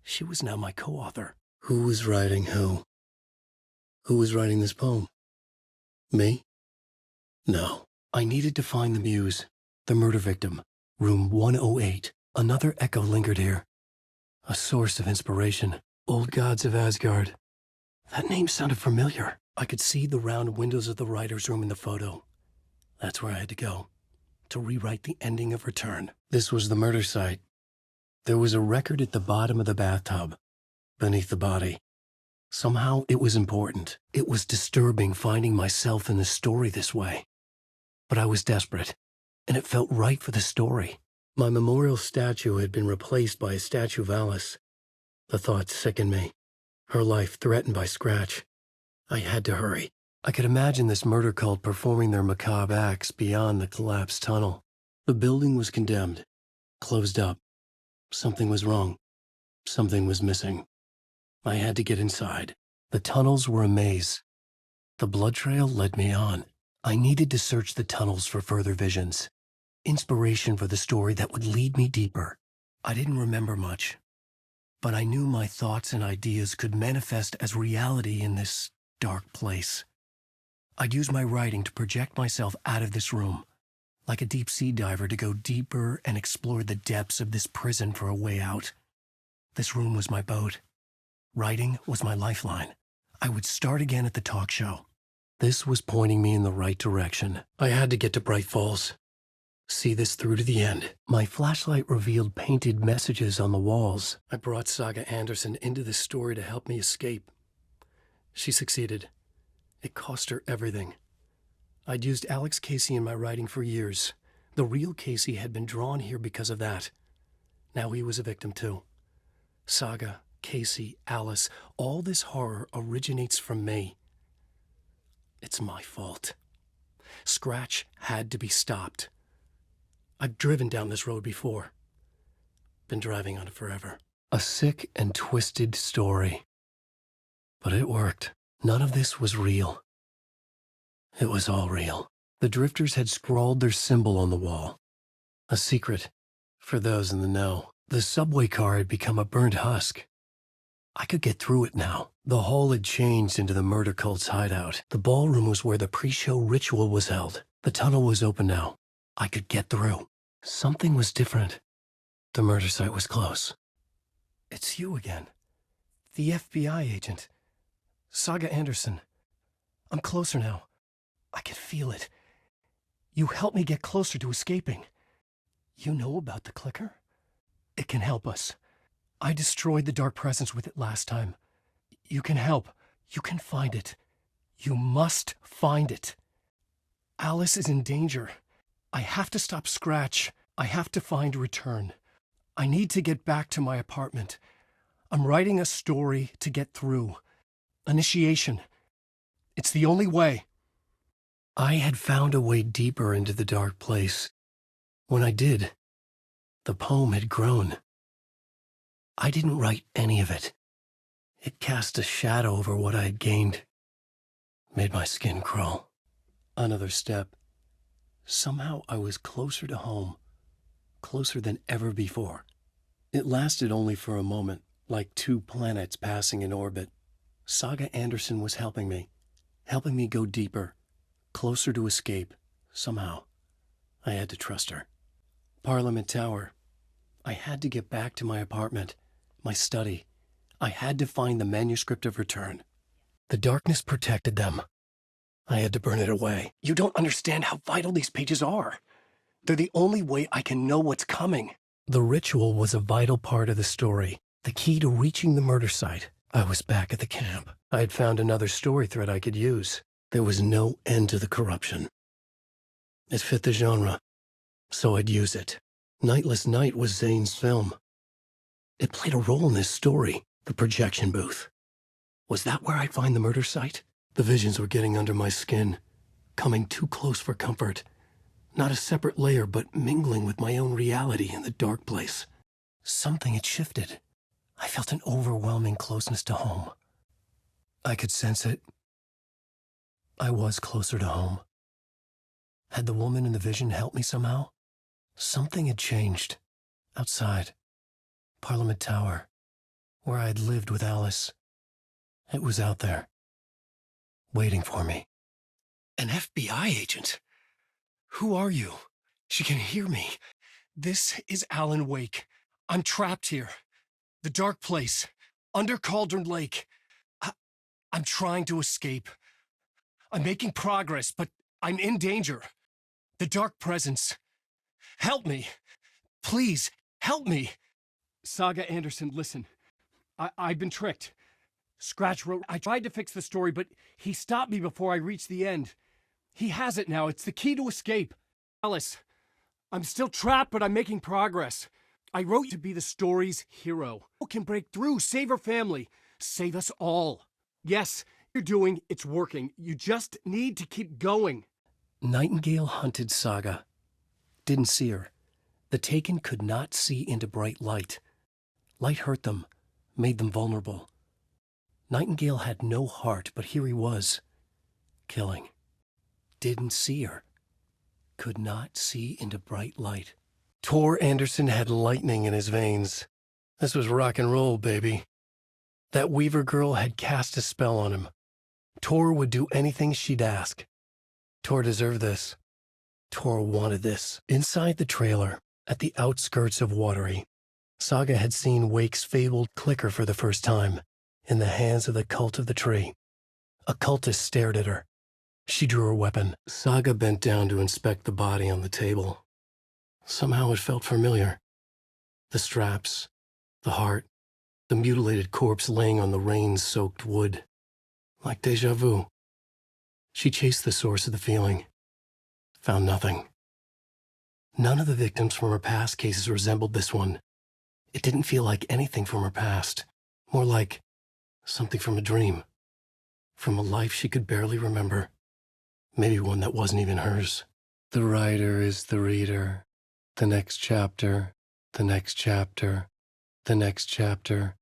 A: She was now my co-author. Who was writing who? Who was writing this poem? Me? No. I needed to find the muse, the murder victim. Room 108. Another echo lingered here. A source of inspiration. Old gods of Asgard. That name sounded familiar. I could see the round windows of the writer's room in the photo. That's where I had to go, to rewrite the ending of Return. This was the murder site. There was a record at the bottom of the bathtub, beneath the body. Somehow it was important. It was disturbing finding myself in the story this way. But I was desperate, and it felt right for the story. My memorial statue had been replaced by a statue of Alice. The thought sickened me. Her life threatened by Scratch. I had to hurry. I could imagine this murder cult performing their macabre acts beyond the collapsed tunnel. The building was condemned, closed up. Something was wrong. Something was missing. I had to get inside. The tunnels were a maze. The blood trail led me on. I needed to search the tunnels for further visions. Inspiration for the story that would lead me deeper. I didn't remember much, but I knew my thoughts and ideas could manifest as reality in this dark place. I'd use my writing to project myself out of this room, like a deep-sea diver to go deeper and explore the depths of this prison for a way out. This room was my boat. Writing was my lifeline. I would start again at the talk show. This was pointing me in the right direction. I had to get to Bright Falls. See this through to the end. My flashlight revealed painted messages on the walls. I brought Saga Anderson into this story to help me escape. She succeeded. It cost her everything. I'd used Alex Casey in my writing for years. The real Casey had been drawn here because of that. Now he was a victim too. Saga, Casey, Alice, all this horror originates from me. It's my fault. Scratch had to be stopped. I've driven down this road before. Been driving on it forever. A sick and twisted story. But it worked. None of this was real. It was all real. The drifters had scrawled their symbol on the wall. A secret for those in the know. The subway car had become a burnt husk. I could get through it now. The hall had changed into the murder cult's hideout. The ballroom was where the pre-show ritual was held. The tunnel was open now. I could get through. Something was different. The murder site was close. It's you again. The FBI agent. Saga Anderson. I'm closer now. I can feel it. You helped me get closer to escaping. You know about the clicker? It can help us. I destroyed the dark presence with it last time. You can help. You can find it. You must find it. Alice is in danger. I have to stop Scratch. I have to find Return. I need to get back to my apartment. I'm writing a story to get through. Initiation. It's the only way. I had found a way deeper into the dark place. When I did, the poem had grown. I didn't write any of it. It cast a shadow over what I had gained. Made my skin crawl. Another step. Somehow I was closer to home. Closer than ever before. It lasted only for a moment, like two planets passing in orbit. Saga Anderson was helping me go deeper, closer to escape, somehow. I had to trust her. Parliament Tower. I had to get back to my apartment, my study. I had to find the manuscript of Return. The darkness protected them. I had to burn it away. You don't understand how vital these pages are. They're the only way I can know what's coming. The ritual was a vital part of the story, the key to reaching the murder site. I was back at the camp. I had found another story thread I could use. There was no end to the corruption. It fit the genre, so I'd use it. Nightless Night was Zane's film. It played a role in this story, the projection booth. Was that where I'd find the murder site? The visions were getting under my skin, coming too close for comfort. Not a separate layer, but mingling with my own reality in the dark place. Something had shifted. I felt an overwhelming closeness to home. I could sense it. I was closer to home. Had the woman in the vision helped me somehow? Something had changed. Outside. Parliament Tower. Where I had lived with Alice. It was out there. Waiting for me. An FBI agent? Who are you? She can hear me. This is Alan Wake. I'm trapped here. The dark place. Under Cauldron Lake. I'm trying to escape. I'm making progress, but I'm in danger. The dark presence. Help me. Please, help me. Saga Anderson, listen. I've been tricked. Scratch wrote, I tried to fix the story, but he stopped me before I reached the end. He has it now. It's the key to escape. Alice, I'm still trapped, but I'm making progress. I wrote you to be the story's hero. Who can break through, save her family, save us all. Yes, you're doing, it's working. You just need to keep going. Nightingale hunted Saga. Didn't see her. The Taken could not see into bright light. Light hurt them, made them vulnerable. Nightingale had no heart, but here he was. Killing. Didn't see her. Could not see into bright light. Tor Anderson had lightning in his veins. This was rock and roll, baby. That Weaver girl had cast a spell on him. Tor would do anything she'd ask. Tor deserved this. Tor wanted this. Inside the trailer, at the outskirts of Watery, Saga had seen Wake's fabled clicker for the first time, in the hands of the Cult of the Tree. A cultist stared at her. She drew her weapon. Saga bent down to inspect the body on the table. Somehow it felt familiar. The straps, the heart, the mutilated corpse laying on the rain-soaked wood. Like déjà vu. She chased the source of the feeling. Found nothing. None of the victims from her past cases resembled this one. It didn't feel like anything from her past. More like something from a dream. From a life she could barely remember. Maybe one that wasn't even hers. The writer is the reader. The next chapter. The next chapter. The next chapter.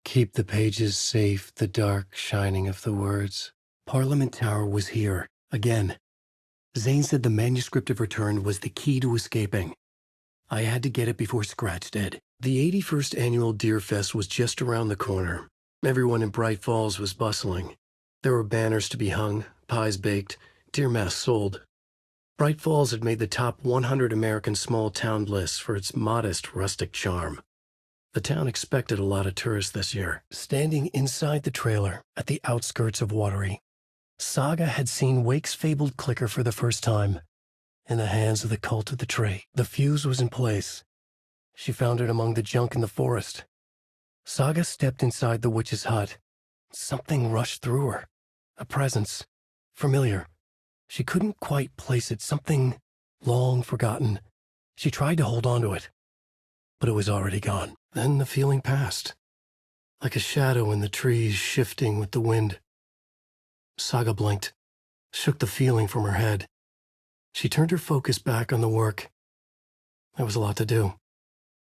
A: Keep the pages safe, the dark shining of the words. Parliament Tower was here, again. Zane said the manuscript of Return was the key to escaping. I had to get it before Scratch did. The 81st annual Deer Fest was just around the corner. Everyone in Bright Falls was bustling. There were banners to be hung, pies baked, deer masks sold. Bright Falls had made the top 100 American small town lists for its modest, rustic charm. The town expected a lot of tourists this year. Standing inside the trailer, at the outskirts of Watery, Saga had seen Wake's fabled clicker for the first time. In the hands of the Cult of the Tree. The fuse was in place. She found it among the junk in the forest. Saga stepped inside the witch's hut. Something rushed through her. A presence. Familiar. She couldn't quite place it. Something long forgotten. She tried to hold on to it. But it was already gone. Then the feeling passed. Like a shadow in the trees shifting with the wind. Saga blinked. Shook the feeling from her head. She turned her focus back on the work. There was a lot to do. In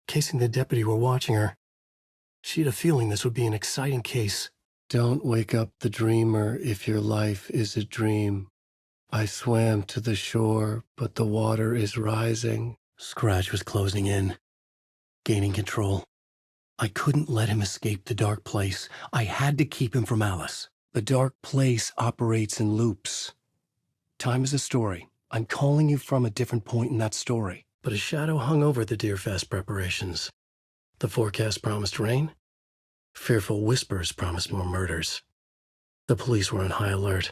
A: case the deputy were watching her. She had a feeling this would be an exciting case. Don't wake up the dreamer if your life is a dream. I swam to the shore, but the water is rising. Scratch was closing in, gaining control. I couldn't let him escape the dark place. I had to keep him from Alice. The dark place operates in loops. Time is a story. I'm calling you from a different point in that story. But a shadow hung over the Deerfest preparations. The forecast promised rain. Fearful whispers promised more murders. The police were on high alert.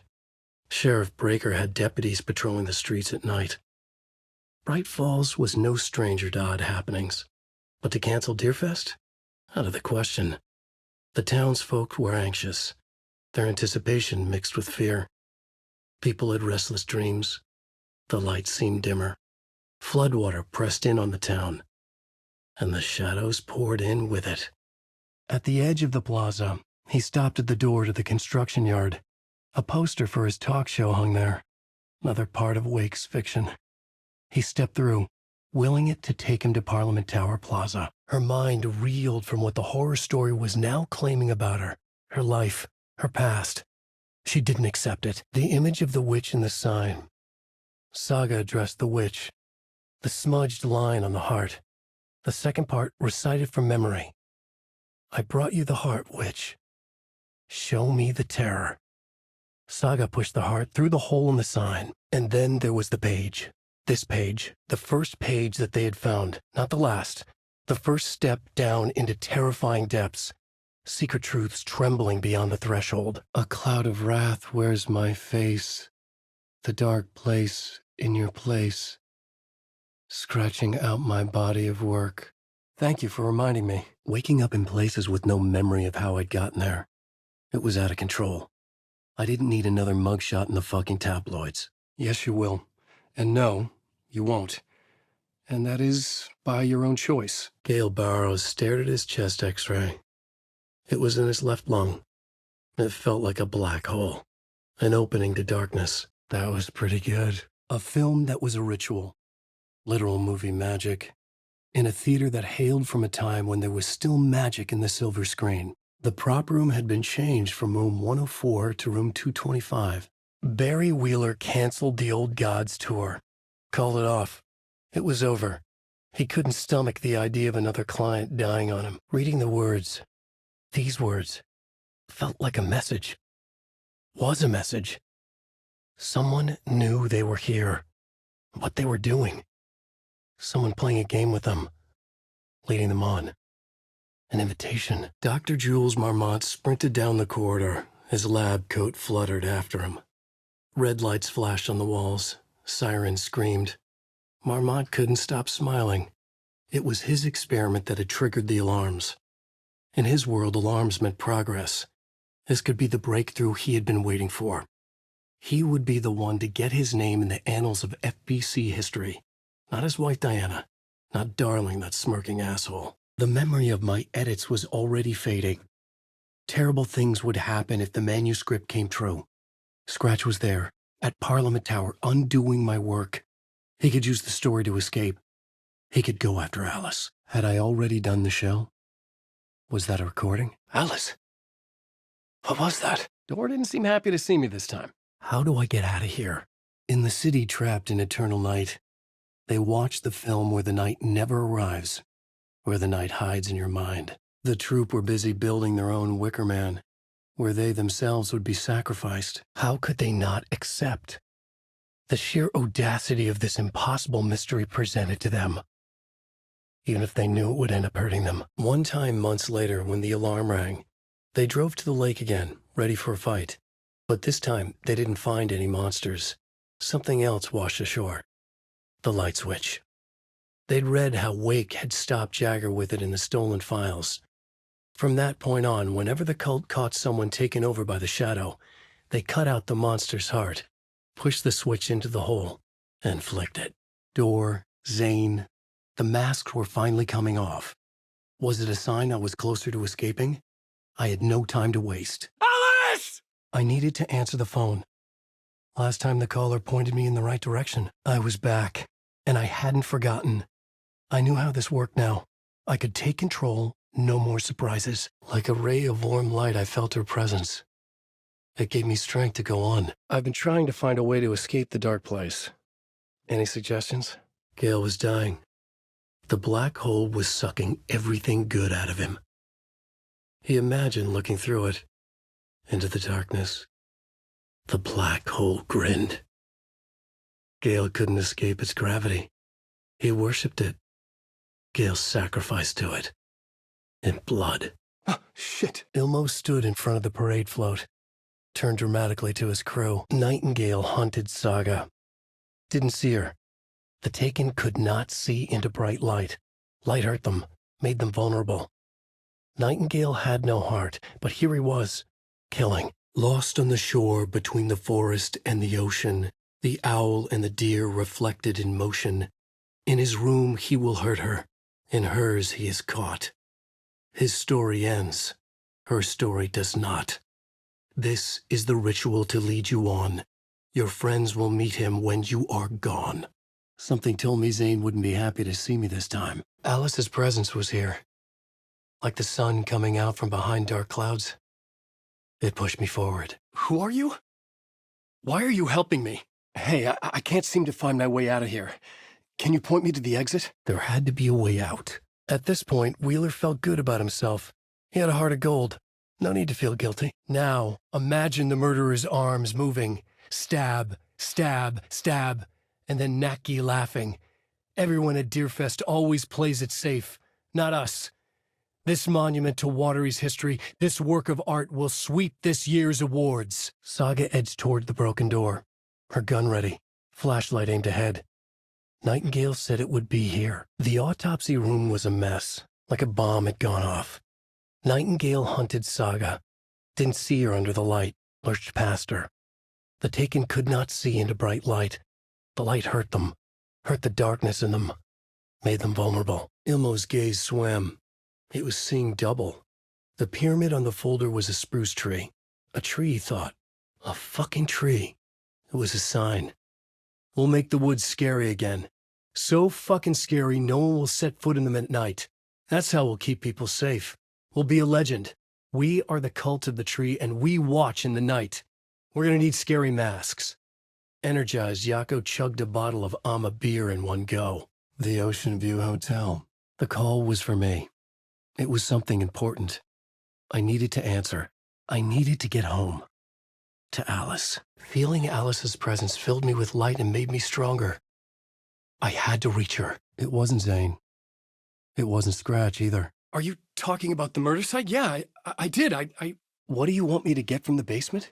A: Sheriff Breaker had deputies patrolling the streets at night. Bright Falls was no stranger to odd happenings. But to cancel Deerfest? Out of the question. The townsfolk were anxious, their anticipation mixed with fear. People had restless dreams. The lights seemed dimmer. Floodwater pressed in on the town, and the shadows poured in with it. At the edge of the plaza, he stopped at the door to the construction yard. A poster for his talk show hung there, another part of Wake's fiction. He stepped through, willing it to take him to Parliament Tower Plaza. Her mind reeled from what the horror story was now claiming about her, her life, her past. She didn't accept it. The image of the witch in the sign. Saga addressed the witch. The smudged line on the heart. The second part recited from memory. I brought you the heart, witch. Show me the terror. Saga pushed the heart through the hole in the sign, and then there was the page. This page, the first page that they had found, not the last. The first step down into terrifying depths. Secret truths trembling beyond the threshold. A cloud of wrath wears my face. The dark place in your place. Scratching out my body of work. Thank you for reminding me. Waking up in places with no memory of how I'd gotten there. It was out of control. I didn't need another mugshot in the fucking tabloids. Yes, you will. And no, you won't. And that is by your own choice. Gale Barrows stared at his chest x-ray. It was in his left lung. It felt like a black hole. An opening to darkness. That was pretty good. A film that was a ritual. Literal movie magic. In a theater that hailed from a time when there was still magic in the silver screen. The prop room had been changed from room 104 to room 225. Barry Wheeler canceled the Old Gods tour. Called it off. It was over. He couldn't stomach the idea of another client dying on him. Reading the words, these words, felt like a message. Was a message. Someone knew they were here. What they were doing. Someone playing a game with them. Leading them on. An invitation. Dr. Jules Marmont sprinted down the corridor. His lab coat fluttered after him. Red lights flashed on the walls. Sirens screamed. Marmont couldn't stop smiling. It was his experiment that had triggered the alarms. In his world, alarms meant progress. This could be the breakthrough he had been waiting for. He would be the one to get his name in the annals of FBC history. Not his wife Diana. Not Darling, that smirking asshole. The memory of my edits was already fading. Terrible things would happen if the manuscript came true. Scratch was there, at Parliament Tower, undoing my work. He could use the story to escape. He could go after Alice. Had I already done the show? Was that a recording? Alice? What was that? Dora didn't seem happy to see me this time. How do I get out of here? In the city trapped in eternal night, they watch the film where the night never arrives, where the night hides in your mind. The troupe were busy building their own Wicker Man, where they themselves would be sacrificed. How could they not accept the sheer audacity of this impossible mystery presented to them? Even if they knew it would end up hurting them. One time months later, when the alarm rang, they drove to the lake again, ready for a fight. But this time, they didn't find any monsters. Something else washed ashore. The light switch. They'd read how Wake had stopped Jagger with it in the stolen files. From that point on, whenever the cult caught someone taken over by the shadow, they cut out the monster's heart, pushed the switch into the hole, and flicked it. Door, Zane, the masks were finally coming off. Was it a sign I was closer to escaping? I had no time to waste.
B: Alice!
A: I needed to answer the phone. Last time the caller pointed me in the right direction. I was back, and I hadn't forgotten. I knew how this worked now. I could take control, no more surprises. Like a ray of warm light, I felt her presence. It gave me strength to go on. I've been trying to find a way to escape the dark place. Any suggestions? Gale was dying. The black hole was sucking everything good out of him. He imagined looking through it, into the darkness. The black hole grinned. Gale couldn't escape its gravity. He worshipped it. Gale sacrificed to it. In blood. Oh, shit. Ilmo stood in front of the parade float, turned dramatically to his crew. Nightingale hunted Saga. Didn't see her. The Taken could not see into bright light. Light hurt them, made them vulnerable. Nightingale had no heart, but here he was, killing. Lost on the shore between the forest and the ocean, the owl and the deer reflected in motion. In his room he will hurt her, in hers he is caught. His story ends, her story does not. This is the ritual to lead you on. Your friends will meet him when you are gone. Something told me Zane wouldn't be happy to see me this time. Alice's presence was here, like the sun coming out from behind dark clouds. It pushed me forward. Who are you? Why are you helping me? Hey, I can't seem to find my way out of here. Can you point me to the exit? There had to be a way out. At this point, Wheeler felt good about himself. He had a heart of gold. No need to feel guilty. Now, imagine the murderer's arms moving. Stab, stab, stab, and then Naki laughing. Everyone at Deerfest always plays it safe. Not us. This monument to Watery's history, this work of art will sweep this year's awards. Saga edged toward the broken door, her gun ready, flashlight aimed ahead. Nightingale said it would be here. The autopsy room was a mess, like a bomb had gone off. Nightingale hunted Saga, didn't see her under the light, lurched past her. The Taken could not see into bright light. The light hurt them, hurt the darkness in them, made them vulnerable. Ilmo's gaze swam. It was seeing double. The pyramid on the folder was a spruce tree. A tree, he thought. A fucking tree. It was a sign. We'll make the woods scary again. So fucking scary no one will set foot in them at night. That's how we'll keep people safe. We'll be a legend. We are the cult of the tree and we watch in the night. We're gonna need scary masks. Energized, Yako chugged a bottle of Ama beer in one go. The Ocean View Hotel. The call was for me. It was something important. I needed to answer. I needed to get home. To Alice. Feeling Alice's presence filled me with light and made me stronger. I had to reach her. It wasn't Zane. It wasn't Scratch either. Are you talking about the murder site? Yeah, I did. What do you want me to get from the basement?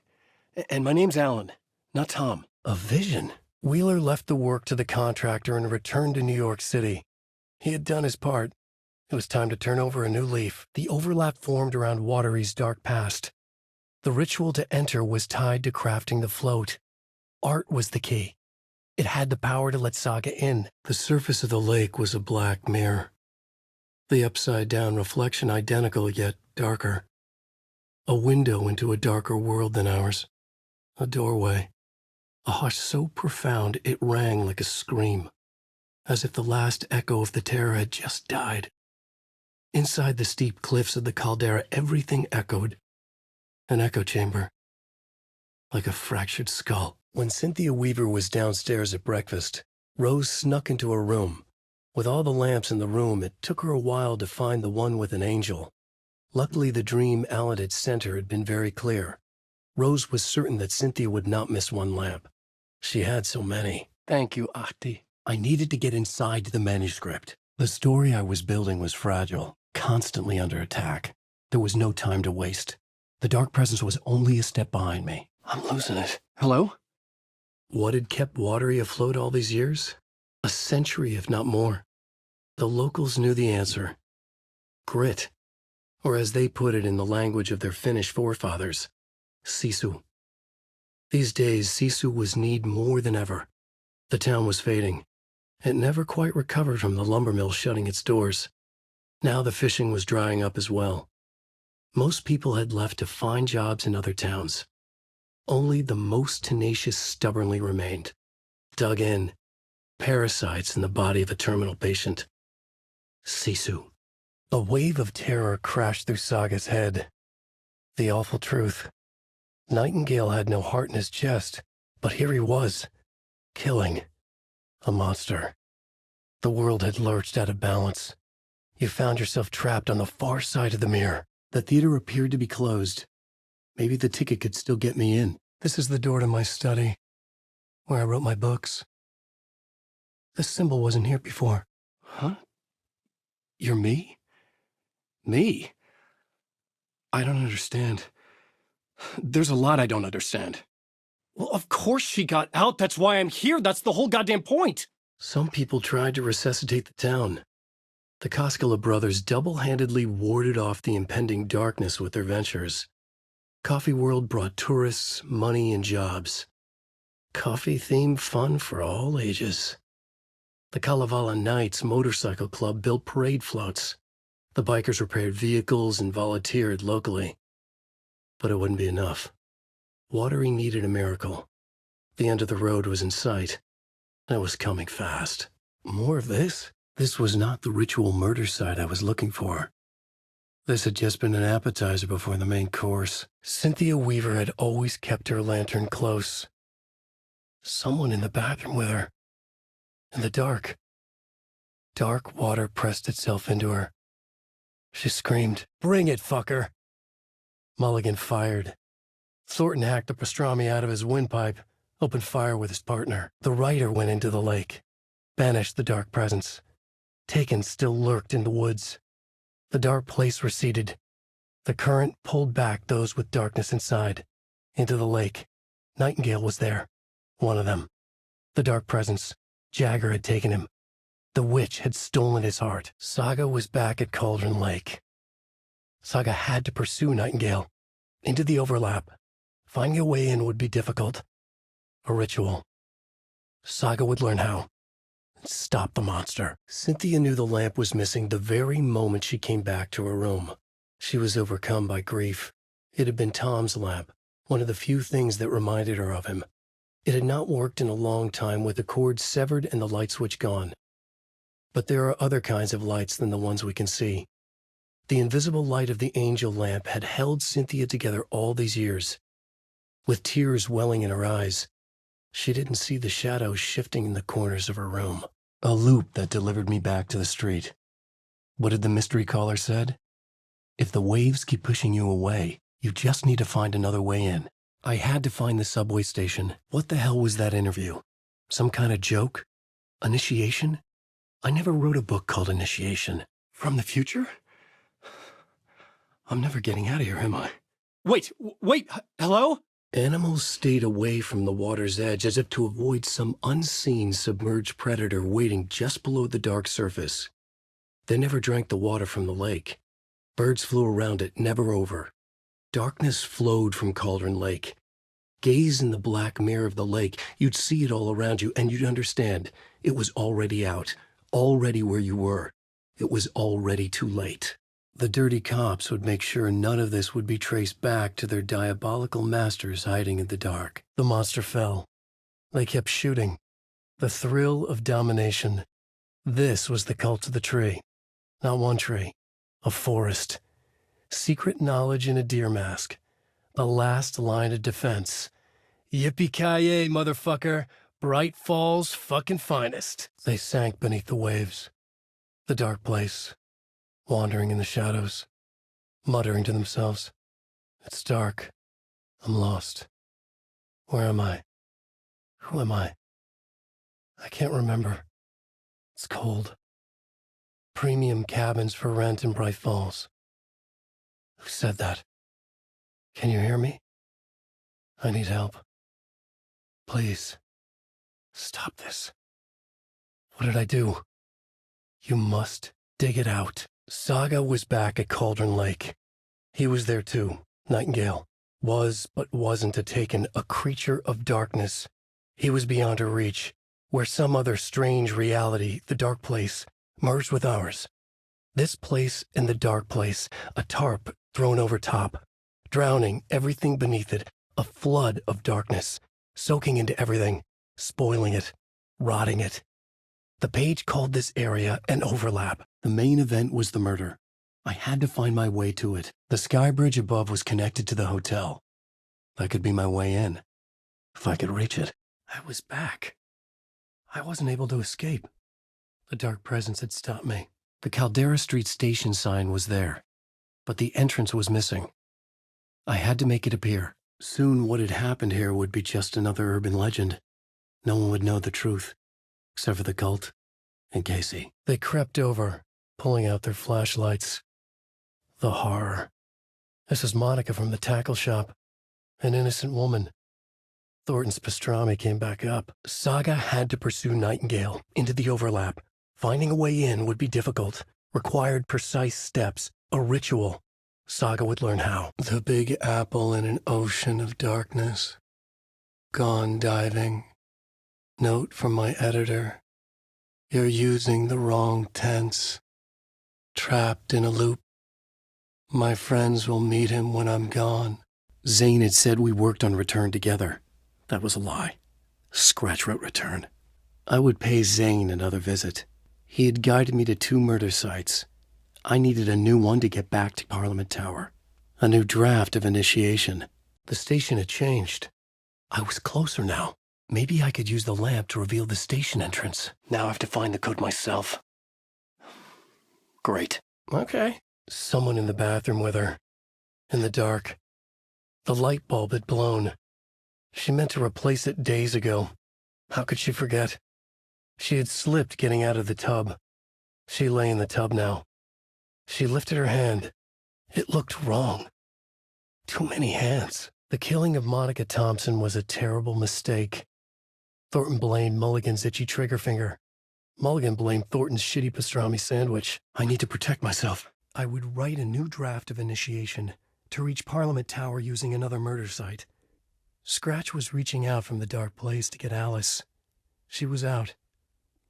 A: And my name's Alan, not Tom. A vision. Wheeler left the work to the contractor and returned to New York City. He had done his part. It was time to turn over a new leaf. The overlap formed around Watery's dark past. The ritual to enter was tied to crafting the float. Art was the key. It had the power to let Saga in. The surface of the lake was a black mirror. The upside-down reflection identical yet darker. A window into a darker world than ours. A doorway. A hush so profound it rang like a scream, as if the last echo of the terror had just died. Inside the steep cliffs of the caldera, everything echoed. An echo chamber. Like a fractured skull. When Cynthia Weaver was downstairs at breakfast, Rose snuck into her room. With all the lamps in the room, it took her a while to find the one with an angel. Luckily, the dream Alan had sent her had been very clear. Rose was certain that Cynthia would not miss one lamp. She had so many. Thank you, Ahti. I needed to get inside the manuscript. The story I was building was fragile, constantly under attack. There was no time to waste. The dark presence was only a step behind me. I'm losing it. Hello? What had kept Watery afloat all these years? A century, if not more. The locals knew the answer. Grit. Or as they put it in the language of their Finnish forefathers, sisu. These days, sisu was needed more than ever. The town was fading. It never quite recovered from the lumber mill shutting its doors. Now the fishing was drying up as well. Most people had left to find jobs in other towns. Only the most tenacious stubbornly remained. Dug in. Parasites in the body of a terminal patient. Sisu. A wave of terror crashed through Saga's head. The awful truth. Nightingale had no heart in his chest, but here he was, killing. A monster. The world had lurched out of balance. You found yourself trapped on the far side of the mirror. The theater appeared to be closed. Maybe the ticket could still get me in. This is the door to my study, where I wrote my books. This symbol wasn't here before. Huh? You're me? Me? I don't understand. There's a lot I don't understand. Well, of course she got out. That's why I'm here. That's the whole goddamn point. Some people tried to resuscitate the town. The Koskela brothers double-handedly warded off the impending darkness with their ventures. Coffee World brought tourists, money, and jobs. Coffee-themed fun for all ages. The Kalevala Knights Motorcycle Club built parade floats. The bikers repaired vehicles and volunteered locally. But it wouldn't be enough. Watering needed a miracle. The end of the road was in sight. And it was coming fast. More of this? This was not the ritual murder site I was looking for. This had just been an appetizer before the main course. Cynthia Weaver had always kept her lantern close. Someone in the bathroom with her. In the dark. Dark water pressed itself into her. She screamed, "Bring it, fucker!" Mulligan fired. Thornton hacked the pastrami out of his windpipe, opened fire with his partner. The writer went into the lake, banished the dark presence. Taken still lurked in the woods. The dark place receded. The current pulled back those with darkness inside, into the lake. Nightingale was there, one of them. The dark presence. Jagger had taken him. The witch had stolen his heart. Saga was back at Cauldron Lake. Saga had to pursue Nightingale. Into the overlap. Finding a way in would be difficult. A ritual. Saga would learn how. Stop the monster. Cynthia knew the lamp was missing the very moment she came back to her room. She was overcome by grief. It had been Tom's lamp, one of the few things that reminded her of him. It had not worked in a long time with the cord severed and the light switch gone. But there are other kinds of lights than the ones we can see. The invisible light of the angel lamp had held Cynthia together all these years. With tears welling in her eyes, she didn't see the shadows shifting in the corners of her room. A loop that delivered me back to the street. What did the mystery caller said? If the waves keep pushing you away, you just need to find another way in. I had to find the subway station. What the hell was that interview? Some kind of joke? Initiation? I never wrote a book called Initiation. From the future? I'm never getting out of here, am I?
B: Wait, hello?
A: Animals stayed away from the water's edge as if to avoid some unseen submerged predator waiting just below the dark surface. They never drank the water from the lake. Birds flew around it, never over. Darkness flowed from Cauldron Lake. Gaze in the black mirror of the lake, you'd see it all around you, and you'd understand. It was already out, already where you were. It was already too late. The dirty cops would make sure none of this would be traced back to their diabolical masters hiding in the dark. The monster fell. They kept shooting. The thrill of domination. This was the cult of the tree. Not one tree. A forest. Secret knowledge in a deer mask. The last line of defense. Yippee-ki-yay, motherfucker. Bright Falls' fucking finest. They sank beneath the waves. The dark place. Wandering in the shadows, muttering to themselves. It's dark. I'm lost. Where am I? Who am I? I can't remember. It's cold. Premium cabins for rent in Bright Falls. Who said that? Can you hear me? I need help. Please. Stop this. What did I do? You must dig it out. Saga was back at Cauldron Lake. He was there too, Nightingale. Was, but wasn't a taken, a creature of darkness. He was beyond her reach, where some other strange reality, the dark place, merged with ours. This place and the dark place, a tarp thrown over top, drowning everything beneath it, a flood of darkness, soaking into everything, spoiling it, rotting it. The page called this area an overlap. The main event was the murder. I had to find my way to it. The sky bridge above was connected to the hotel. That could be my way in. If I could reach it. I was back. I wasn't able to escape. The dark presence had stopped me. The Caldera Street station sign was there, but the entrance was missing. I had to make it appear. Soon what had happened here would be just another urban legend. No one would know the truth, except for the cult and Casey. They crept over, pulling out their flashlights. The horror. This is Monica from the tackle shop, an innocent woman. Thornton's pastrami came back up. Saga had to pursue Nightingale into the overlap. Finding a way in would be difficult, required precise steps, a ritual. Saga would learn how. The Big Apple in an ocean of darkness. Gone diving. Note from my editor. You're using the wrong tense. Trapped in a loop. My friends will meet him when I'm gone. Zane had said we worked on Return together. That was a lie. Scratch wrote Return. I would pay Zane another visit. He had guided me to 2 murder sites. I needed a new one to get back to Parliament Tower. A new draft of initiation. The station had changed. I was closer now. Maybe I could use the lamp to reveal the station entrance. Now I have to find the code myself. Great. Okay. Someone in the bathroom with her. In the dark. The light bulb had blown. She meant to replace it days ago. How could she forget? She had slipped getting out of the tub. She lay in the tub now. She lifted her hand. It looked wrong. Too many hands. The killing of Monica Thompson was a terrible mistake. Thornton blamed Mulligan's itchy trigger finger. Mulligan blamed Thornton's shitty pastrami sandwich. I need to protect myself. I would write a new draft of initiation to reach Parliament Tower using another murder site. Scratch was reaching out from the dark place to get Alice. She was out,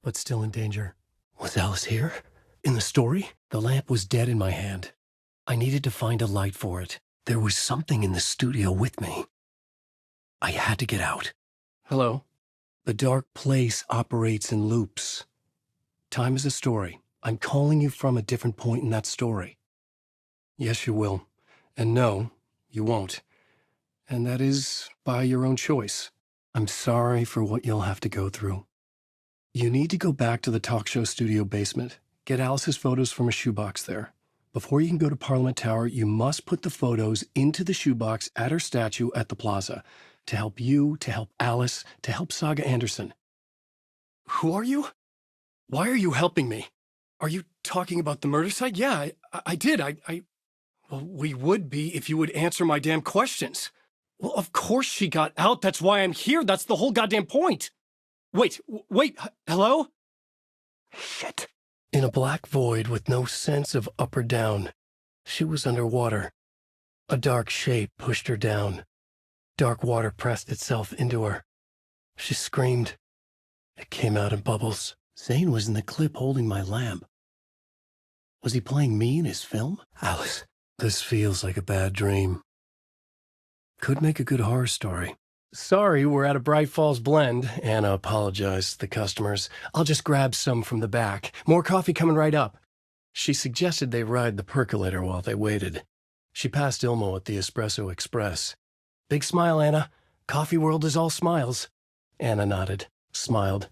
A: but still in danger. Was Alice here? In the story? The lamp was dead in my hand. I needed to find a light for it. There was something in the studio with me. I had to get out. Hello? The dark place operates in loops. Time is a story. I'm calling you from a different point in that story. Yes, you will. And no, you won't. And that is by your own choice. I'm sorry for what you'll have to go through. You need to go back to the talk show studio basement. Get Alice's photos from a shoebox there. Before you can go to Parliament Tower, you must put the photos into the shoebox at her statue at the plaza. To help you, to help Alice, to help Saga Anderson. Who are you? Why are you helping me? Are you talking about the murder site? Yeah, I did. Well, we would be if you would answer my damn questions. Well, of course she got out. That's why I'm here. That's the whole goddamn point. Wait, hello? Shit. In a black void with no sense of up or down, she was underwater. A dark shape pushed her down. Dark water pressed itself into her. She screamed. It came out in bubbles. Zane was in the clip holding my lamp. Was he playing me in his film? Alice, this feels like a bad dream. Could make a good horror story. Sorry, we're at a Bright Falls blend. Anna apologized to the customers. I'll just grab some from the back. More coffee coming right up. She suggested they ride the percolator while they waited. She passed Ilmo at the Espresso Express. Big smile, Anna. Coffee world is all smiles. Anna nodded, smiled.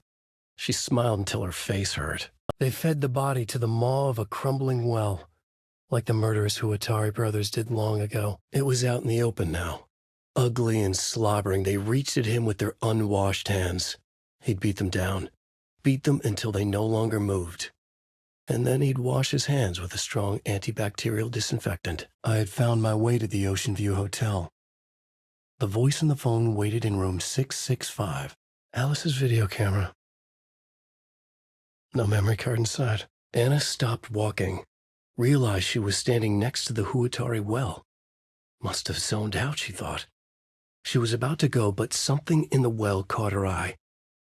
A: She smiled until her face hurt. They fed the body to the maw of a crumbling well, like the murderous Huatari brothers did long ago. It was out in the open now. Ugly and slobbering, they reached at him with their unwashed hands. He'd beat them down, beat them until they no longer moved. And then he'd wash his hands with a strong antibacterial disinfectant. I had found my way to the Ocean View Hotel. The voice on the phone waited in room 665. Alice's video camera. No memory card inside. Anna stopped walking, realized she was standing next to the Huatari well. Must have zoned out, she thought. She was about to go, but something in the well caught her eye,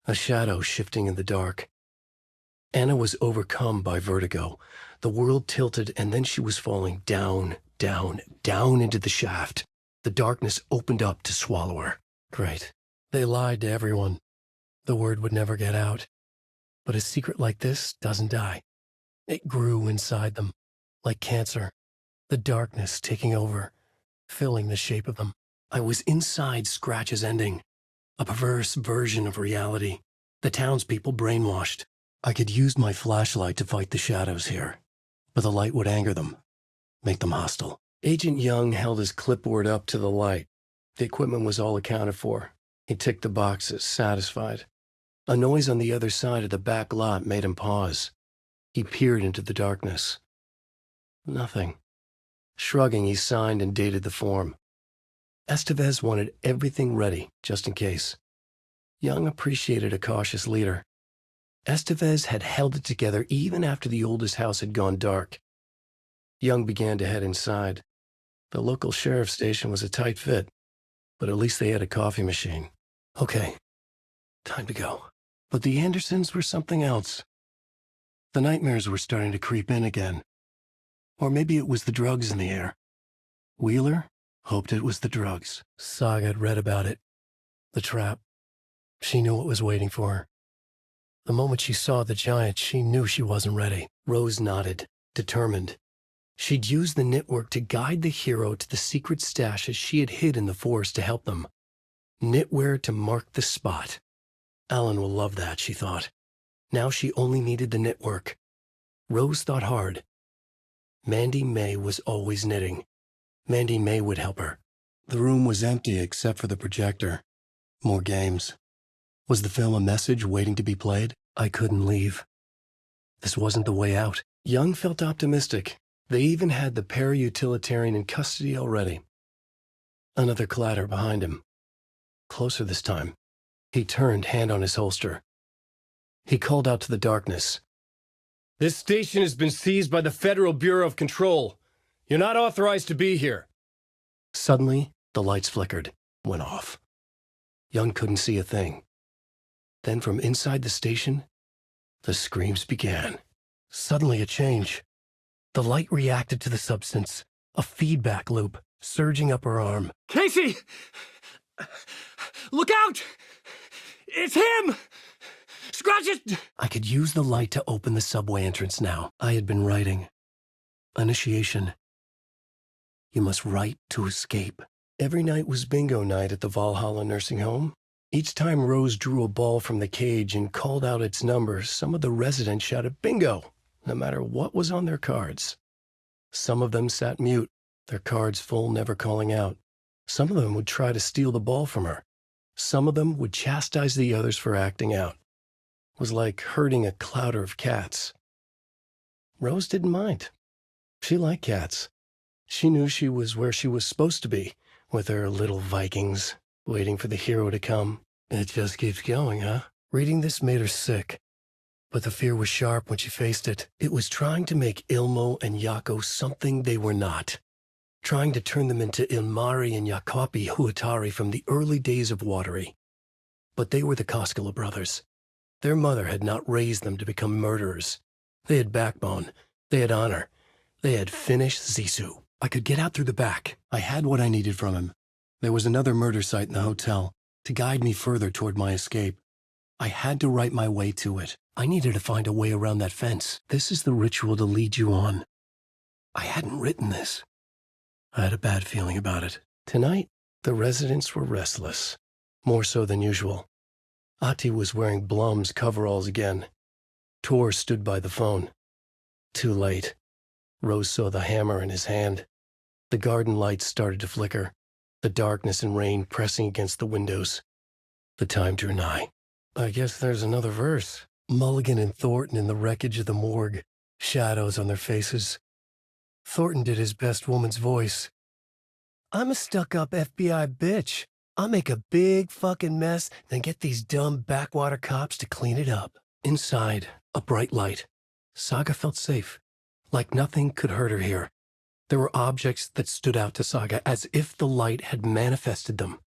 A: a shadow shifting in the dark. Anna was overcome by vertigo. The world tilted, and then she was falling down, down, down into the shaft. The darkness opened up to swallow her. Great. They lied to everyone. The word would never get out. But a secret like this doesn't die. It grew inside them, like cancer, the darkness taking over, filling the shape of them. I was inside Scratch's ending, a perverse version of reality. The townspeople brainwashed. I could use my flashlight to fight the shadows here, but the light would anger them, make them hostile. Agent Young held his clipboard up to the light. The equipment was all accounted for. He ticked the boxes, satisfied. A noise on the other side of the back lot made him pause. He peered into the darkness. Nothing. Shrugging, he signed and dated the form. Estevez wanted everything ready, just in case. Young appreciated a cautious leader. Estevez had held it together even after the oldest house had gone dark. Young began to head inside. The local sheriff's station was a tight fit, but at least they had a coffee machine. Okay, time to go. But the Andersons were something else. The nightmares were starting to creep in again. Or maybe it was the drugs in the air. Wheeler hoped it was the drugs. Saga had read about it. The trap. She knew what was waiting for her. The moment she saw the giant, she knew she wasn't ready. Rose nodded, determined. She'd use the knitwork to guide the hero to the secret stashes she had hid in the forest to help them. Knitwear to mark the spot. Alan will love that, she thought. Now she only needed the knitwork. Rose thought hard. Mandy May was always knitting. Mandy May would help her. The room was empty except for the projector. More games. Was the film a message waiting to be played? I couldn't leave. This wasn't the way out. Young felt optimistic. They even had the para-utilitarian in custody already. Another clatter behind him. Closer this time. He turned, hand on his holster. He called out to the darkness.
B: This station has been seized by the Federal Bureau of Control. You're not authorized to be here.
A: Suddenly, the lights flickered, went off. Young couldn't see a thing. Then from inside the station, the screams began. Suddenly a change. The light reacted to the substance, a feedback loop surging up her arm.
B: Casey! Look out! It's him! Scratch it!
A: I could use the light to open the subway entrance now. I had been writing. Initiation. You must write to escape. Every night was bingo night at the Valhalla nursing home. Each time Rose drew a ball from the cage and called out its number, some of the residents shouted bingo, no matter what was on their cards. Some of them sat mute, their cards full, never calling out. Some of them would try to steal the ball from her. Some of them would chastise the others for acting out. It was like herding a clouder of cats. Rose didn't mind. She liked cats. She knew she was where she was supposed to be, with her little Vikings, waiting for the hero to come. It just keeps going, huh? Reading this made her sick. But the fear was sharp when she faced it. It was trying to make Ilmo and Yako something they were not. Trying to turn them into Ilmari and Jacopi Huatari from the early days of Watery. But they were the Koskela brothers. Their mother had not raised them to become murderers. They had backbone. They had honor. They had finished Zissou. I could get out through the back. I had what I needed from him. There was another murder site in the hotel to guide me further toward my escape. I had to write my way to it. I needed to find a way around that fence. This is the ritual to lead you on. I hadn't written this. I had a bad feeling about it. Tonight, the residents were restless, more so than usual. Ati was wearing Blum's coveralls again. Tor stood by the phone. Too late. Rose saw the hammer in his hand. The garden lights started to flicker, the darkness and rain pressing against the windows. The time drew nigh. I guess there's another verse. Mulligan and Thornton in the wreckage of the morgue, shadows on their faces. Thornton did his best woman's voice. I'm a stuck-up FBI bitch. I'll make a big fucking mess, then get these dumb backwater cops to clean it up. Inside, a bright light. Saga felt safe, like nothing could hurt her here. There were objects that stood out to Saga as if the light had manifested them,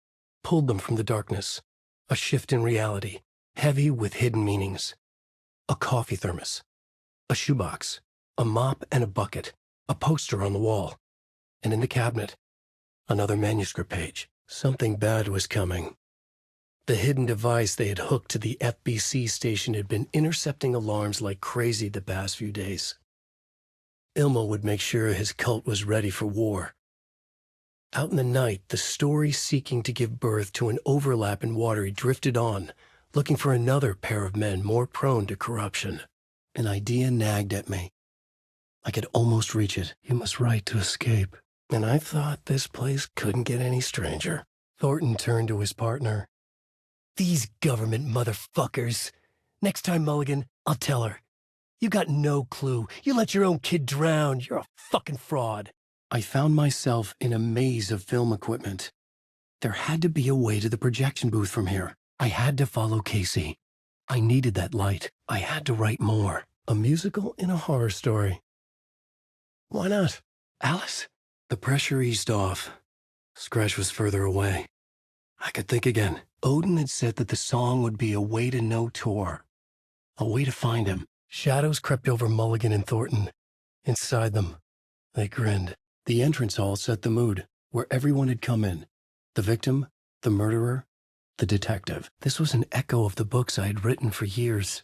A: pulled them from the darkness. A shift in reality, heavy with hidden meanings. A coffee thermos, a shoebox, a mop and a bucket, a poster on the wall, and in the cabinet, another manuscript page. Something bad was coming. The hidden device they had hooked to the FBC station had been intercepting alarms like crazy the past few days. Ilmo would make sure his cult was ready for war. Out in the night, the story seeking to give birth to an overlap in Watery drifted on, looking for another pair of men more prone to corruption. An idea nagged at me. I could almost reach it. You must write to escape. And I thought this place couldn't get any stranger. Thornton turned to his partner. These government motherfuckers. Next time, Mulligan, I'll tell her. You got no clue. You let your own kid drown. You're a fucking fraud. I found myself in a maze of film equipment. There had to be a way to the projection booth from here. I had to follow Casey. I needed that light. I had to write more. A musical in a horror story. Why not? Alice? The pressure eased off. Scratch was further away. I could think again. Odin had said that the song would be a way to know Tor. A way to find him. Shadows crept over Mulligan and Thornton. Inside them, they grinned. The entrance hall set the mood, where everyone had come in. The victim, the murderer, the detective. This was an echo of the books I had written for years.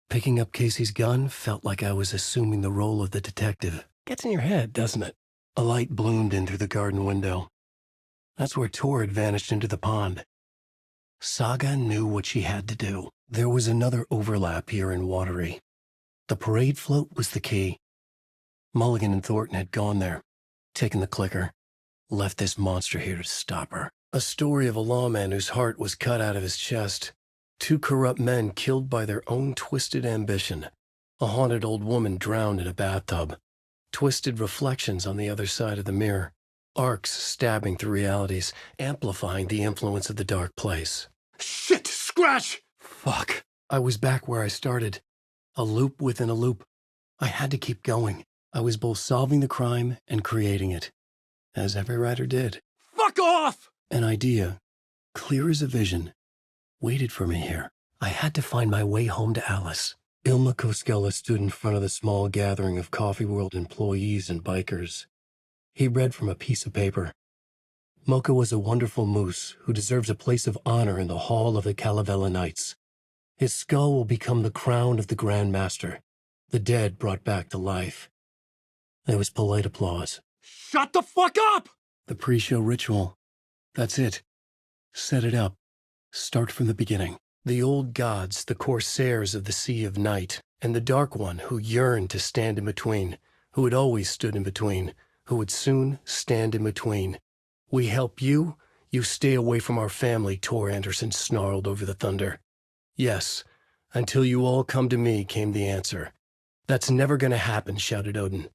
A: Picking up Casey's gun felt like I was assuming the role of the detective. Gets in your head, doesn't it? A light bloomed in through the garden window. That's where Tor had vanished into the pond. Saga knew what she had to do. There was another overlap here in Watery. The parade float was the key. Mulligan and Thornton had gone there, taken the clicker, left this monster here to stop her. A story of a lawman whose heart was cut out of his chest. 2 corrupt men killed by their own twisted ambition. A haunted old woman drowned in a bathtub. Twisted reflections on the other side of the mirror. Arcs stabbing through realities, amplifying the influence of the dark place. Shit! Scratch! Fuck. I was back where I started. A loop within a loop. I had to keep going. I was both solving the crime and creating it. As every writer did. Fuck off! An idea, clear as a vision, waited for me here. I had to find my way home to Alice. Ilma Koskela stood in front of the small gathering of Coffee World employees and bikers. He read from a piece of paper. Mocha was a wonderful moose who deserves a place of honor in the hall of the Calavella Knights. His skull will become the crown of the Grand Master, the dead brought back to life. There was polite applause. Shut the fuck up! The pre-show ritual. That's it. Set it up. Start from the beginning. The old gods, the corsairs of the Sea of Night, and the Dark One who yearned to stand in between, who had always stood in between, who would soon stand in between. We help you, you stay away from our family, Tor Anderson snarled over the thunder. Yes, until you all come to me, came the answer. That's never gonna happen, shouted Odin.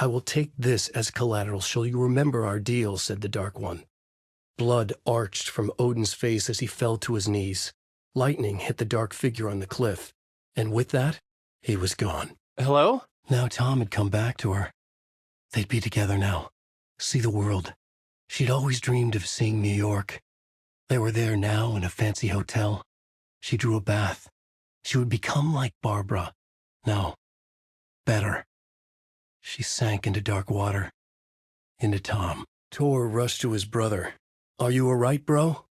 A: I will take this as collateral. Shall you remember our deal, said the Dark One. Blood arched from Odin's face as he fell to his knees. Lightning hit the dark figure on the cliff, and with that, he was gone.
B: Hello?
A: Now Tom had come back to her. They'd be together now, see the world. She'd always dreamed of seeing New York. They were there now in a fancy hotel. She drew a bath. She would become like Barbara. No, better. She sank into dark water, into Tom. Tor rushed to his brother. Are you all right, bro?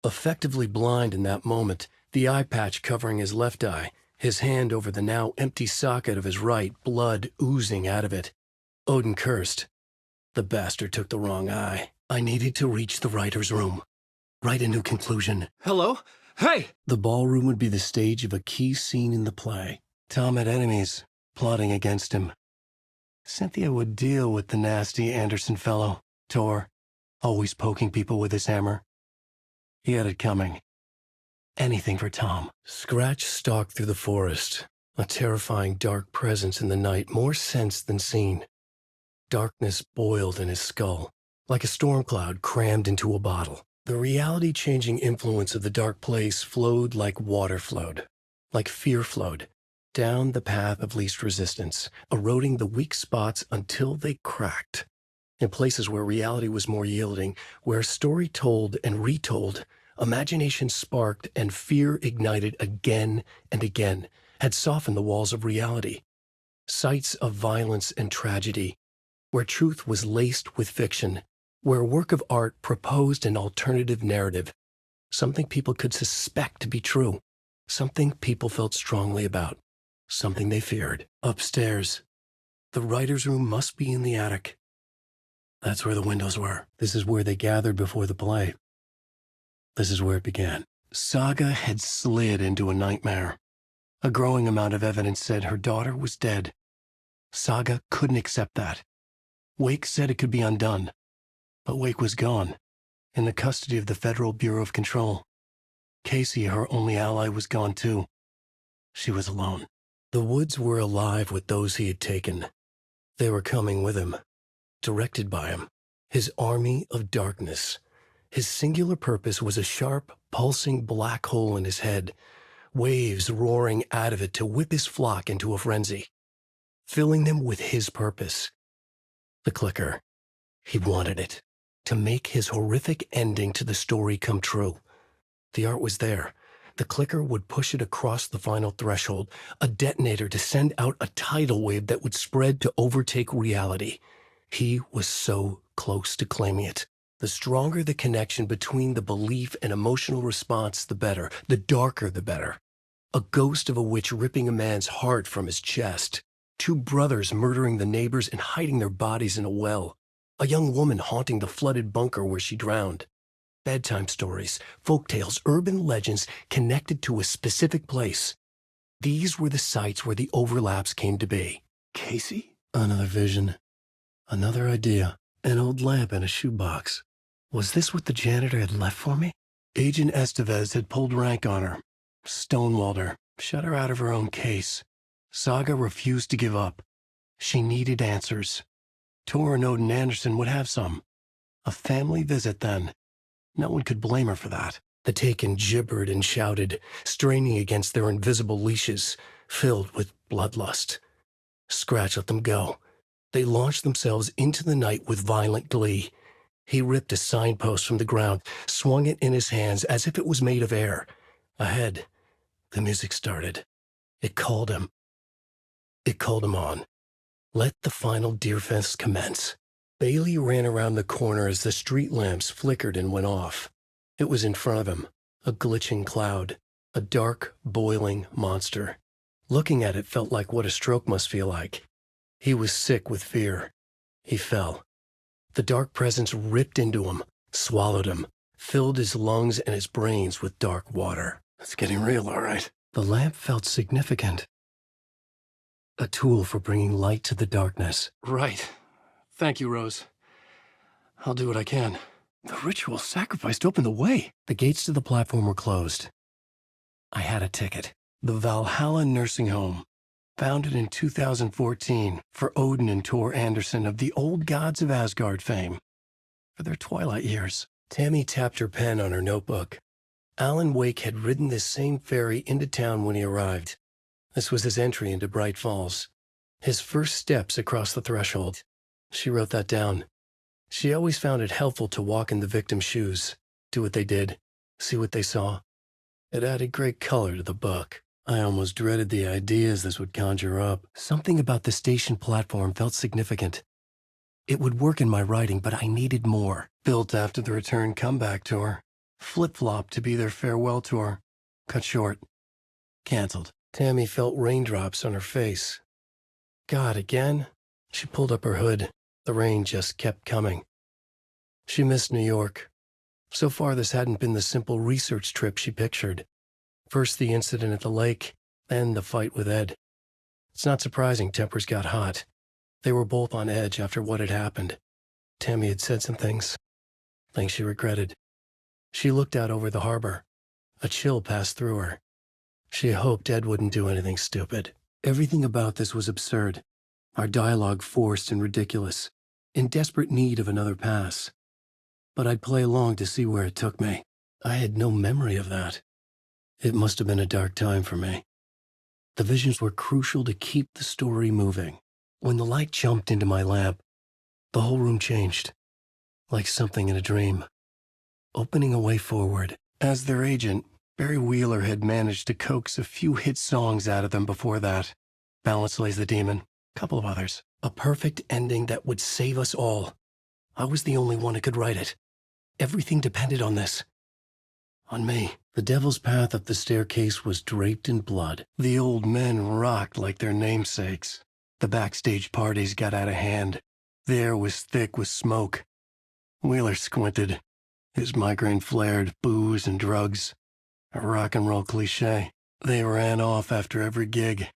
A: Effectively blind in that moment, the eye patch covering his left eye, his hand over the now empty socket of his right, blood oozing out of it. Odin cursed. The bastard took the wrong eye. I needed to reach the writer's room. Write a new conclusion.
B: Hello? Hey!
A: The ballroom would be the stage of a key scene in the play. Tom had enemies, plotting against him. Cynthia would deal with the nasty Anderson fellow, Tor, always poking people with his hammer. He had it coming. Anything for Tom. Scratch stalked through the forest, a terrifying dark presence in the night, more sensed than seen. Darkness boiled in his skull, like a storm cloud crammed into a bottle. The reality-changing influence of the dark place flowed like water flowed, like fear flowed, down the path of least resistance, eroding the weak spots until they cracked. In places where reality was more yielding, where story told and retold, imagination sparked and fear ignited again and again, had softened the walls of reality. Sites of violence and tragedy, where truth was laced with fiction, where a work of art proposed an alternative narrative, something people could suspect to be true, something people felt strongly about, something they feared. Upstairs, the writer's room must be in the attic. That's where the windows were. This is where they gathered before the play. This is where it began. Saga had slid into a nightmare. A growing amount of evidence said her daughter was dead. Saga couldn't accept that. Wake said it could be undone. But Wake was gone, in the custody of the Federal Bureau of Control. Casey, her only ally, was gone too. She was alone. The woods were alive with those he had taken. They were coming with him, directed by him, his army of darkness, His singular purpose was a sharp, pulsing black hole in his head, waves roaring out of it to whip his flock into a frenzy, filling them with his purpose. The clicker. He wanted it, to make his horrific ending to the story come true. The art was there. The clicker would push it across the final threshold, a detonator to send out a tidal wave that would spread to overtake reality. He was so close to claiming it. The stronger the connection between the belief and emotional response, the better. The darker, the better. A ghost of a witch ripping a man's heart from his chest. Two brothers murdering the neighbors and hiding their bodies in a well. A young woman haunting the flooded bunker where she drowned. Bedtime stories, folktales, urban legends connected to a specific place. These were the sites where the overlaps came to be. Casey? Another vision. Another idea. An old lamp in a shoebox. Was this what the janitor had left for me? Agent Estevez had pulled rank on her. Stonewalled her. Shut her out of her own case. Saga refused to give up. She needed answers. Tor and Odin Anderson would have some. A family visit, then. No one could blame her for that. The Taken gibbered and shouted, straining against their invisible leashes, filled with bloodlust. Scratch let them go. They launched themselves into the night with violent glee. He ripped a signpost from the ground, swung it in his hands as if it was made of air. Ahead, the music started. It called him. It called him on. Let the final deer fest commence. Bailey ran around the corner as the street lamps flickered and went off. It was in front of him, a glitching cloud, a dark, boiling monster. Looking at it felt like what a stroke must feel like. He was sick with fear. He fell. The dark presence ripped into him, swallowed him, filled his lungs and his brains with dark water. It's getting real, all right. The lamp felt significant. A tool for bringing light to the darkness. Right. Thank you, Rose. I'll do what I can. The ritual sacrifice to open the way. The gates to the platform were closed. I had a ticket. The Valhalla Nursing Home. Founded in 2014 for Odin and Tor Anderson of the Old Gods of Asgard fame. For their twilight years. Tammy tapped her pen on her notebook. Alan Wake had ridden this same ferry into town when he arrived. This was his entry into Bright Falls. His first steps across the threshold. She wrote that down. She always found it helpful to walk in the victim's shoes, do what they did, see what they saw. It added great color to the book. I almost dreaded the ideas this would conjure up. Something about the station platform felt significant. It would work in my writing, but I needed more. Built after the return comeback tour. Flip-flopped to be their farewell tour. Cut short. Canceled. Tammy felt raindrops on her face. God, again? She pulled up her hood. The rain just kept coming. She missed New York. So far, this hadn't been the simple research trip she pictured. First the incident at the lake, then the fight with Ed. It's not surprising tempers got hot. They were both on edge after what had happened. Tammy had said some things she regretted. She looked out over the harbor. A chill passed through her. She hoped Ed wouldn't do anything stupid. Everything about this was absurd. Our dialogue forced and ridiculous, in desperate need of another pass. But I'd play along to see where it took me. I had no memory of that. It must have been a dark time for me. The visions were crucial to keep the story moving. When the light jumped into my lamp, the whole room changed, like something in a dream, opening a way forward. As their agent, Barry Wheeler had managed to coax a few hit songs out of them before that. Balance Lays the Demon, a couple of others. A perfect ending that would save us all. I was the only one who could write it. Everything depended on this. On me. The Devil's Path up the staircase was draped in blood. The old men rocked like their namesakes. The backstage parties got out of hand. The air was thick with smoke. Wheeler squinted. His migraine flared, booze and drugs. A rock and roll cliche. They ran off after every gig.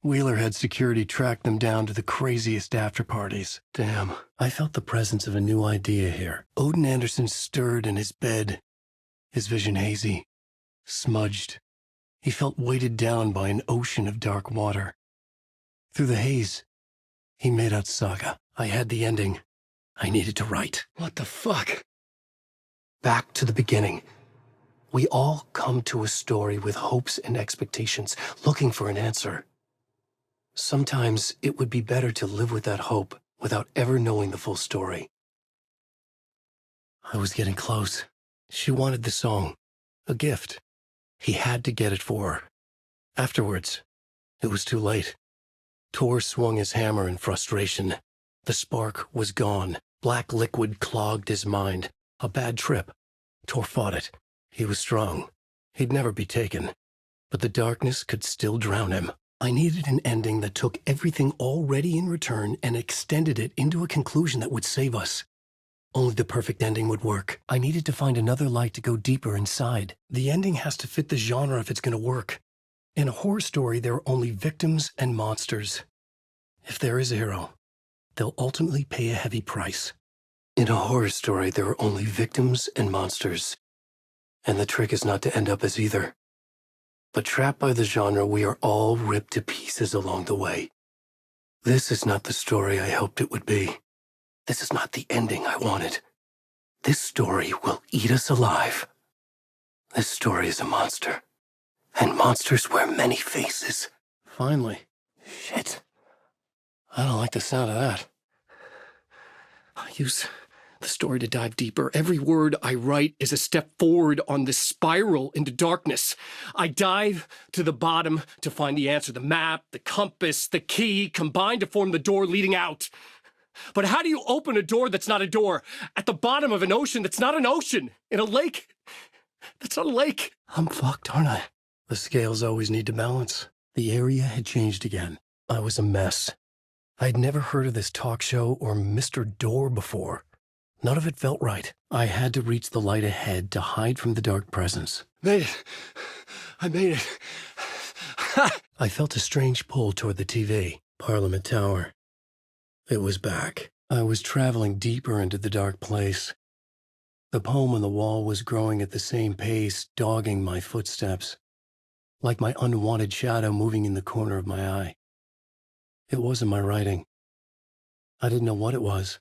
A: Wheeler had security track them down to the craziest after-parties. Damn, I felt the presence of a new idea here. Odin Anderson stirred in his bed, his vision hazy, smudged. He felt weighted down by an ocean of dark water. Through the haze, he made out Saga. I had the ending. I needed to write. What the fuck? Back to the beginning. We all come to a story with hopes and expectations, looking for an answer. Sometimes it would be better to live with that hope without ever knowing the full story. I was getting close. She wanted the song, a gift. He had to get it for her. Afterwards, it was too late. Tor swung his hammer in frustration. The spark was gone. Black liquid clogged his mind. A bad trip. Tor fought it. He was strong. He'd never be taken. But the darkness could still drown him. I needed an ending that took everything already in return and extended it into a conclusion that would save us. Only the perfect ending would work. I needed to find another light to go deeper inside. The ending has to fit the genre if it's going to work. In a horror story, there are only victims and monsters. If there is a hero, they'll ultimately pay a heavy price. In a horror story, there are only victims and monsters. And the trick is not to end up as either. But trapped by the genre, we are all ripped to pieces along the way. This is not the story I hoped it would be. This is not the ending I wanted. This story will eat us alive. This story is a monster. And monsters wear many faces. Finally. Shit. I don't like the sound of that. I use the story to dive deeper. Every word I write is a step forward on this spiral into darkness. I dive to the bottom to find the answer. The map, the compass, the key combine to form the door leading out. But how do you open a door that's not a door? At the bottom of an ocean that's not an ocean? In a lake that's not a lake? I'm fucked, aren't I? The scales always need to balance. The area had changed again. I was a mess. I'd never heard of this talk show or Mr. Door before. None of it felt right. I had to reach the light ahead to hide from the dark presence. Made it. I made it. I felt a strange pull toward the TV. Parliament Tower. It was back. I was traveling deeper into the dark place. The poem on the wall was growing at the same pace, dogging my footsteps, like my unwanted shadow moving in the corner of my eye. It wasn't my writing. I didn't know what it was.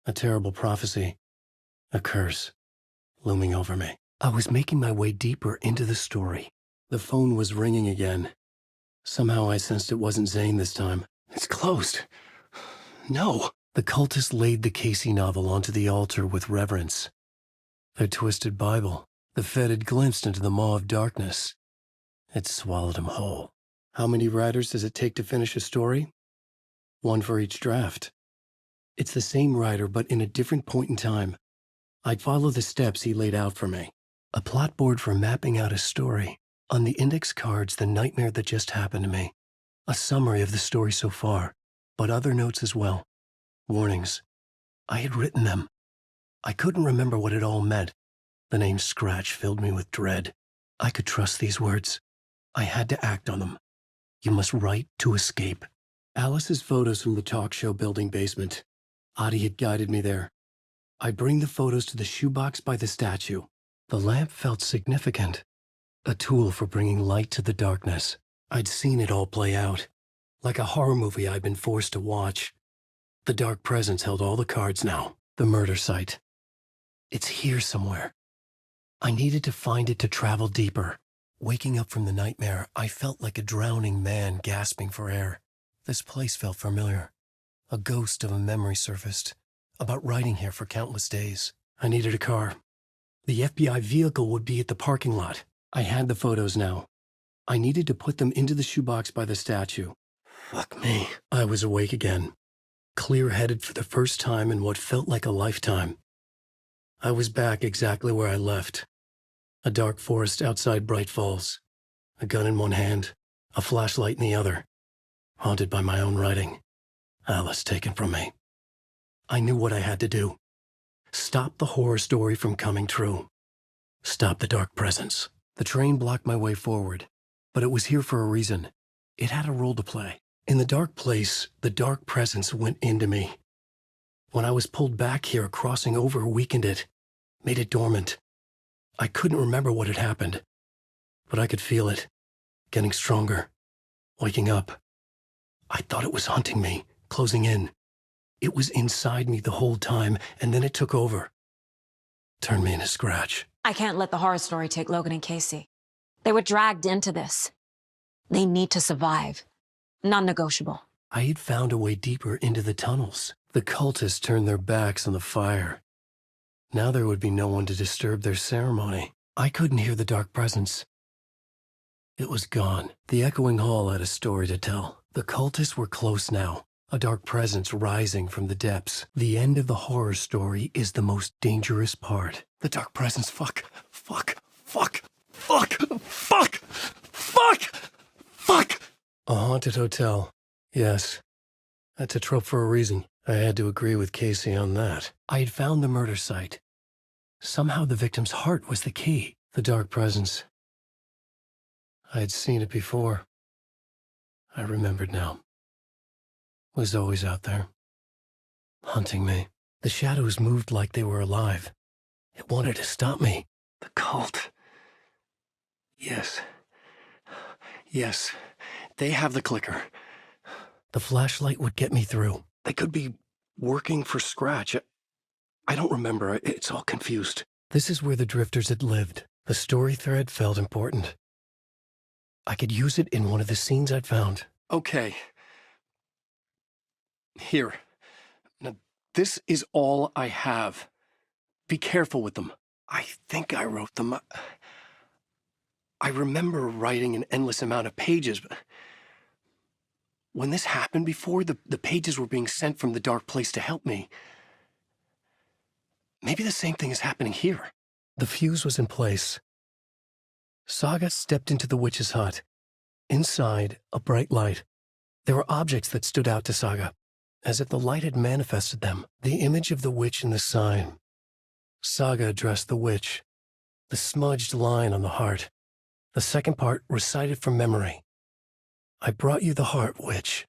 A: A terrible prophecy. A curse. Looming over me. I was making my way deeper into the story. The phone was ringing again. Somehow I sensed it wasn't Zane this time. It's closed. No. The cultist laid the Casey novel onto the altar with reverence. Their twisted Bible. The Fed had glimpsed into the maw of darkness. It swallowed him whole. How many writers does it take to finish a story? One for each draft. It's the same writer, but in a different point in time. I'd follow the steps he laid out for me. A plot board for mapping out a story. On the index cards, the nightmare that just happened to me. A summary of the story so far, but other notes as well. Warnings. I had written them. I couldn't remember what it all meant. The name Scratch filled me with dread. I could trust these words. I had to act on them. You must write to escape. Alice's photos from the talk show building basement. Adi had guided me there. I bring the photos to the shoebox by the statue. The lamp felt significant. A tool for bringing light to the darkness. I'd seen it all play out. Like a horror movie I'd been forced to watch. The dark presence held all the cards now. The murder site. It's here somewhere. I needed to find it to travel deeper. Waking up from the nightmare, I felt like a drowning man gasping for air. This place felt familiar. A ghost of a memory surfaced, about writing here for countless days. I needed a car. The FBI vehicle would be at the parking lot. I had the photos now. I needed to put them into the shoebox by the statue. Fuck me. I was awake again. Clear-headed for the first time in what felt like a lifetime. I was back exactly where I left. A dark forest outside Bright Falls. A gun in one hand, a flashlight in the other. Haunted by my own writing. Alice taken from me. I knew what I had to do. Stop the horror story from coming true. Stop the dark presence. The train blocked my way forward, but it was here for a reason. It had a role to play. In the dark place, the dark presence went into me. When I was pulled back here, crossing over weakened it, made it dormant. I couldn't remember what had happened, but I could feel it, getting stronger, waking up. I thought it was hunting me, closing in. It was inside me the whole time, and then it took over. turned me into Scratch.
C: I can't let the horror story take Logan and Casey. They were dragged into this. They need to survive. Non-negotiable.
A: I had found a way deeper into the tunnels. The cultists turned their backs on the fire. Now there would be no one to disturb their ceremony. I couldn't hear the dark presence. It was gone. The echoing hall had a story to tell. The cultists were close now, a dark presence rising from the depths. The end of the horror story is the most dangerous part. The dark presence, fuck. A haunted hotel. Yes. That's a trope for a reason. I had to agree with Casey on that. I had found the murder site. Somehow the victim's heart was the key. The dark presence. I had seen it before. I remembered now. It was always out there. Hunting me. The shadows moved like they were alive. It wanted to stop me. The cult. Yes. They have the clicker. The flashlight would get me through. They could be working for Scratch. I don't remember. It's all confused. This is where the drifters had lived. The story thread felt important. I could use it in one of the scenes I'd found. Okay. Here. Now, this is all I have. Be careful with them. I think I wrote them. I remember writing an endless amount of pages, but when this happened before, the pages were being sent from the dark place to help me. Maybe the same thing is happening here. The fuse was in place. Saga stepped into the witch's hut. Inside, a bright light. There were objects that stood out to Saga, as if the light had manifested them. The image of the witch in the sign. Saga addressed the witch. The smudged line on the heart. The second part recited from memory. I brought you the heart, witch.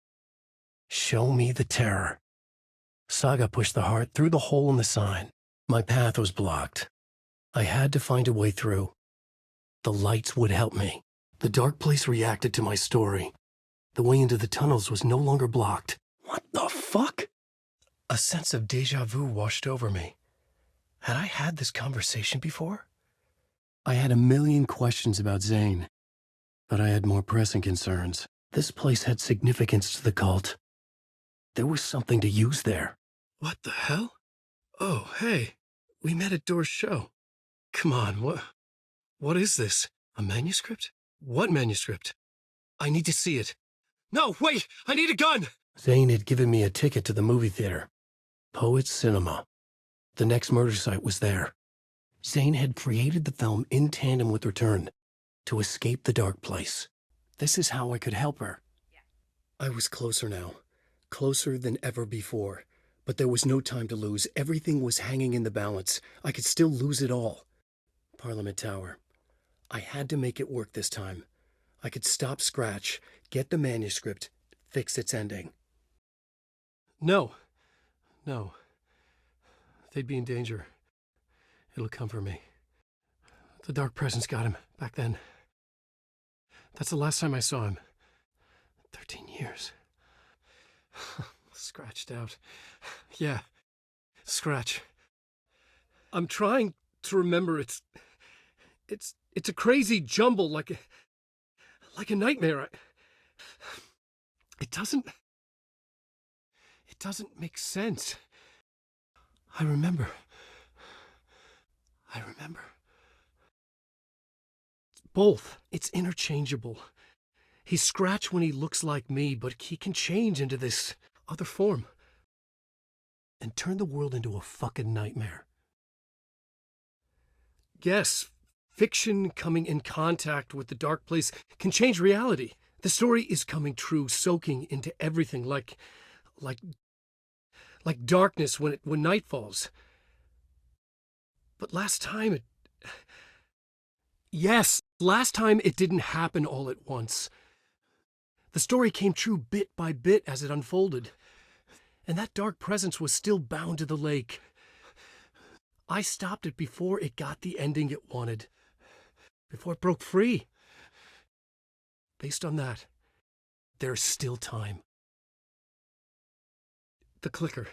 A: Show me the terror. Saga pushed the heart through the hole in the sign. My path was blocked. I had to find a way through. The lights would help me. The dark place reacted to my story. The way into the tunnels was no longer blocked. What the fuck? A sense of déjà vu washed over me. Had I had this conversation before? I had a million questions about Zane, but I had more pressing concerns. This place had significance to the cult. There was something to use there. What the hell? Oh, hey, we met at Door's show. Come on, what is this? A manuscript? What manuscript? I need to see it. No, wait, I need a gun! Zane had given me a ticket to the movie theater. Poets Cinema. The next murder site was there. Zane had created the film in tandem with Return, to escape the dark place. This is how I could help her. I was closer now, closer than ever before. But there was no time to lose. Everything was hanging in the balance. I could still lose it all. Parliament Tower. I had to make it work this time. I could stop Scratch, get the manuscript, fix its ending. No. They'd be in danger. It'll come for me. The dark presence got him back then. That's the last time I saw him. 13 years. Scratched out. Yeah, Scratch. I'm trying to remember. It's a crazy jumble, like a nightmare. It doesn't make sense. I remember. It's both. It's interchangeable. He's Scratch when he looks like me, but he can change into this other form and turn the world into a fucking nightmare. Yes, fiction coming in contact with the dark place can change reality. The story is coming true, soaking into everything like darkness when night falls. But last time it didn't happen all at once. The story came true bit by bit as it unfolded. And that dark presence was still bound to the lake. I stopped it before it got the ending it wanted. Before it broke free. Based on that, there's still time. The clicker.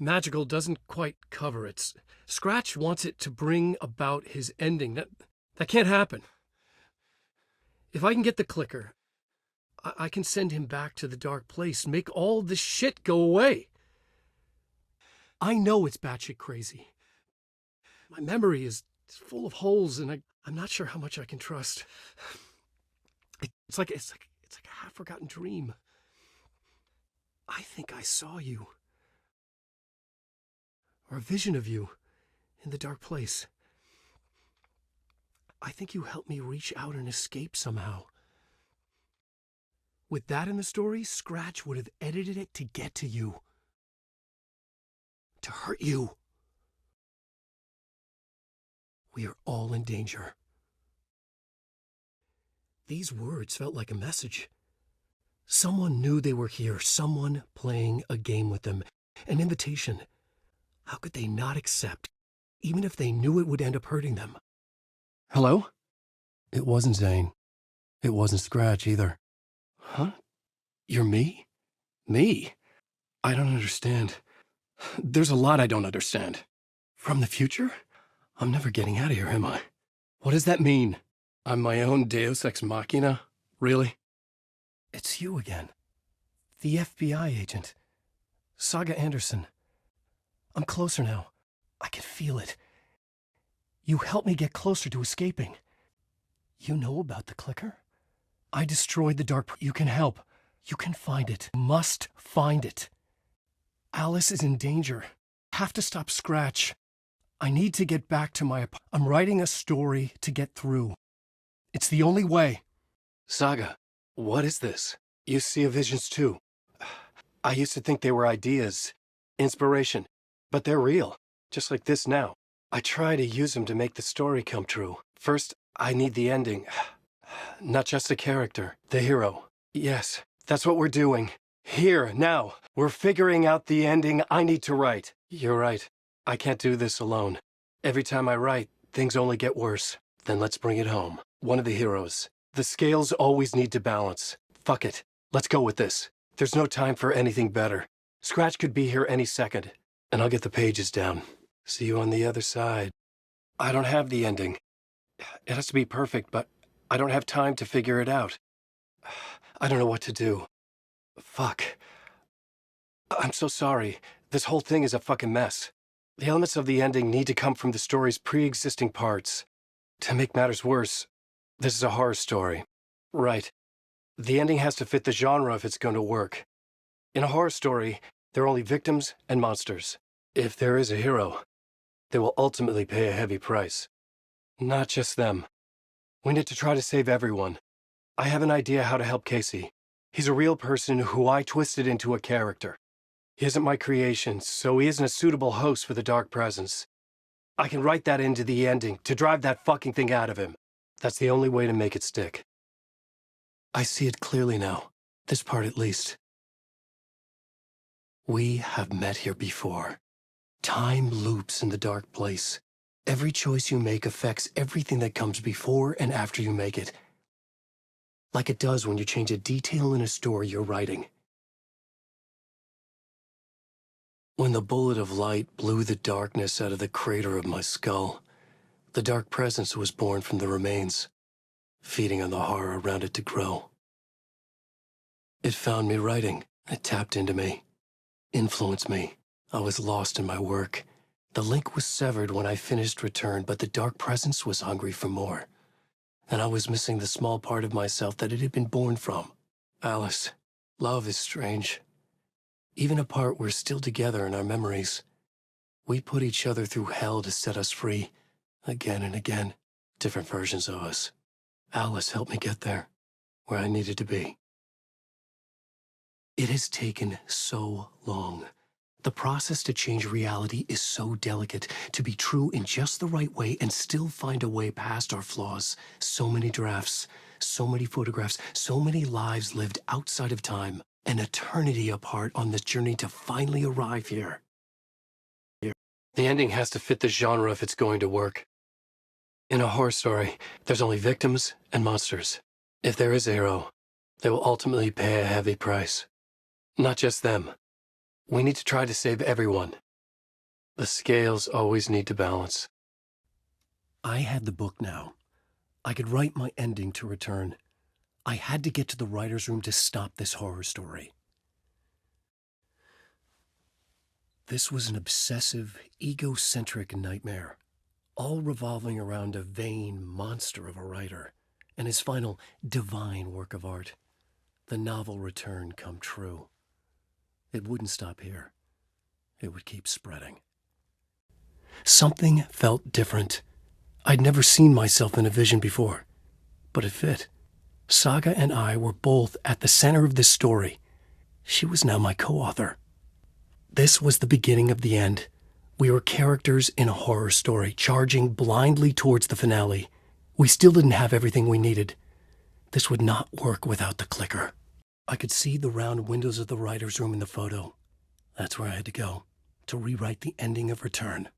A: magical doesn't quite cover it. Scratch wants it to bring about his ending. That can't happen. If I can get the clicker, I can send him back to the dark place, make all this shit go away. I know it's batshit crazy. My memory is full of holes, and I'm not sure how much I can trust. It's like a half-forgotten dream. I think I saw you. Or a vision of you in the dark place. I think you helped me reach out and escape somehow. With that in the story, Scratch would have edited it to get to you. To hurt you. We are all in danger. These words felt like a message. Someone knew they were here, someone playing a game with them, an invitation. How could they not accept, even if they knew it would end up hurting them? Hello? It wasn't Zane. It wasn't Scratch either. Huh? You're me? Me? I don't understand. There's a lot I don't understand. From the future? I'm never getting out of here, am I? What does that mean? I'm my own Deus Ex Machina? Really? It's you again. The FBI agent. Saga Anderson. I'm closer now. I can feel it. You helped me get closer to escaping. You know about the clicker? I destroyed the dark... You can help. You can find it. Must find it. Alice is in danger. Have to stop Scratch. I need to get back to my... I'm writing a story to get through. It's the only way. Saga, what is this? You see visions too. I used to think they were ideas, inspiration, but they're real, just like this now. I try to use them to make the story come true. First, I need the ending. Not just a character, the hero. Yes, that's what we're doing. Here, now, we're figuring out the ending I need to write. You're right. I can't do this alone. Every time I write, things only get worse. Then let's bring it home. One of the heroes. The scales always need to balance. Fuck it. Let's go with this. There's no time for anything better. Scratch could be here any second, and I'll get the pages down. See you on the other side. I don't have the ending. It has to be perfect, but I don't have time to figure it out. I don't know what to do. Fuck. I'm so sorry. This whole thing is a fucking mess. The elements of the ending need to come from the story's pre-existing parts. To make matters worse, this is a horror story. Right. The ending has to fit the genre if it's going to work. In a horror story, there are only victims and monsters. If there is a hero, they will ultimately pay a heavy price. Not just them. We need to try to save everyone. I have an idea how to help Casey. He's a real person who I twisted into a character. He isn't my creation, so he isn't a suitable host for the Dark Presence. I can write that into the ending to drive that fucking thing out of him. That's the only way to make it stick. I see it clearly now. This part at least. We have met here before. Time loops in the dark place. Every choice you make affects everything that comes before and after you make it. Like it does when you change a detail in a story you're writing. When the bullet of light blew the darkness out of the crater of my skull, the Dark Presence was born from the remains, feeding on the horror around it to grow. It found me writing. It tapped into me, influenced me. I was lost in my work. The link was severed when I finished Return, but the Dark Presence was hungry for more. And I was missing the small part of myself that it had been born from. Alice, love is strange. Even apart, we're still together in our memories. We put each other through hell to set us free. Again and again. Different versions of us. Alice helped me get there, where I needed to be. It has taken so long. The process to change reality is so delicate, to be true in just the right way and still find a way past our flaws. So many drafts, so many photographs, so many lives lived outside of time, an eternity apart on this journey to finally arrive here. The ending has to fit the genre if it's going to work. In a horror story, there's only victims and monsters. If there is a hero, they will ultimately pay a heavy price. Not just them. We need to try to save everyone. The scales always need to balance. I had the book now. I could write my ending to Return. I had to get to the writer's room to stop this horror story. This was an obsessive, egocentric nightmare, all revolving around a vain monster of a writer and his final divine work of art, the novel Return come true. It wouldn't stop here. It would keep spreading. Something felt different. I'd never seen myself in a vision before, but it fit. Saga and I were both at the center of this story. She was now my co-author. This was the beginning of the end. We were characters in a horror story, charging blindly towards the finale. We still didn't have everything we needed. This would not work without the clicker. I could see the round windows of the writer's room in the photo. That's where I had to go, to rewrite the ending of Return.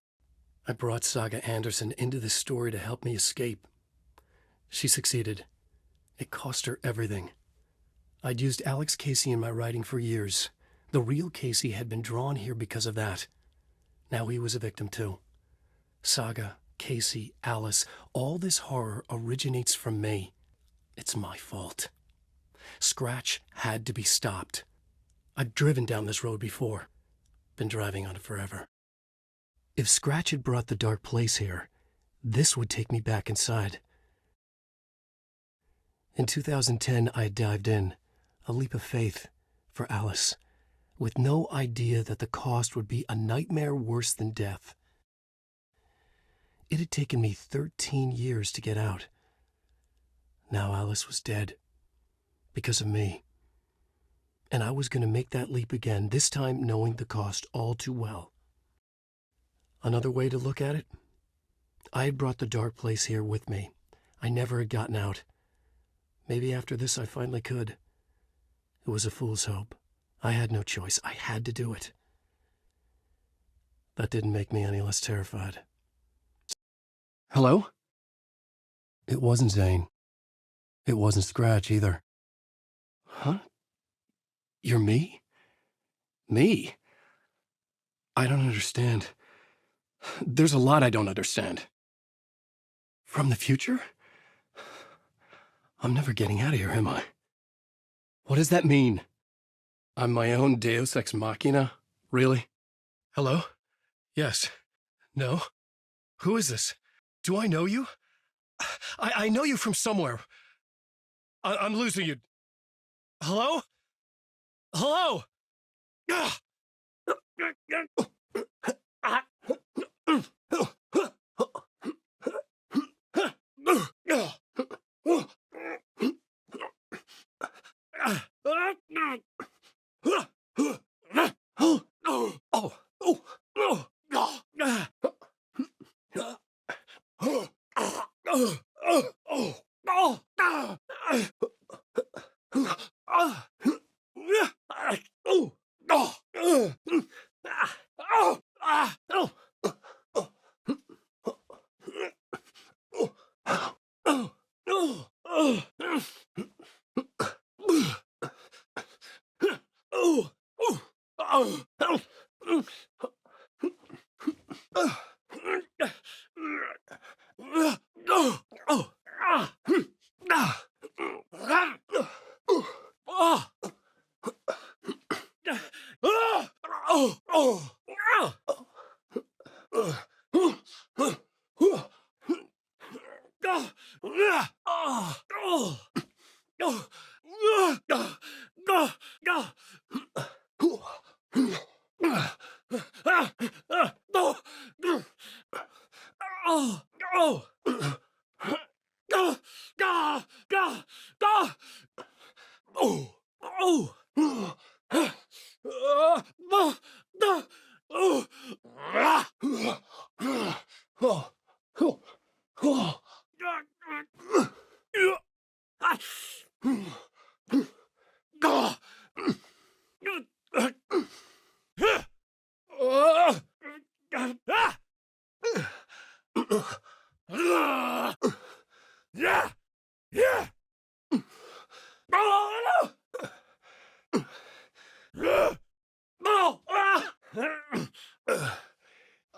A: I brought Saga Anderson into this story to help me escape. She succeeded. It cost her everything. I'd used Alex Casey in my writing for years. The real Casey had been drawn here because of that. Now he was a victim too. Saga, Casey, Alice, all this horror originates from me. It's my fault. Scratch had to be stopped. I've driven down this road before. Been driving on it forever. If Scratch had brought the dark place here, this would take me back inside. In 2010, I had dived in, a leap of faith, for Alice, with no idea that the cost would be a nightmare worse than death. It had taken me 13 years to get out. Now Alice was dead, because of me. And I was going to make that leap again, this time knowing the cost all too well. Another way to look at it? I had brought the dark place here with me. I never had gotten out. Maybe after this I finally could. It was a fool's hope. I had no choice. I had to do it. That didn't make me any less terrified. Hello? It wasn't Zane. It wasn't Scratch either. Huh? You're me? Me? I don't understand. There's a lot I don't understand. From the future? I'm never getting out of here, am I? What does that mean? I'm my own Deus Ex Machina? Really? Hello? Yes. No? Who is this? Do I know you? I know you from somewhere. I'm losing you. Hello? Hello? Ah!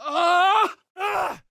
A: Oh, fuck.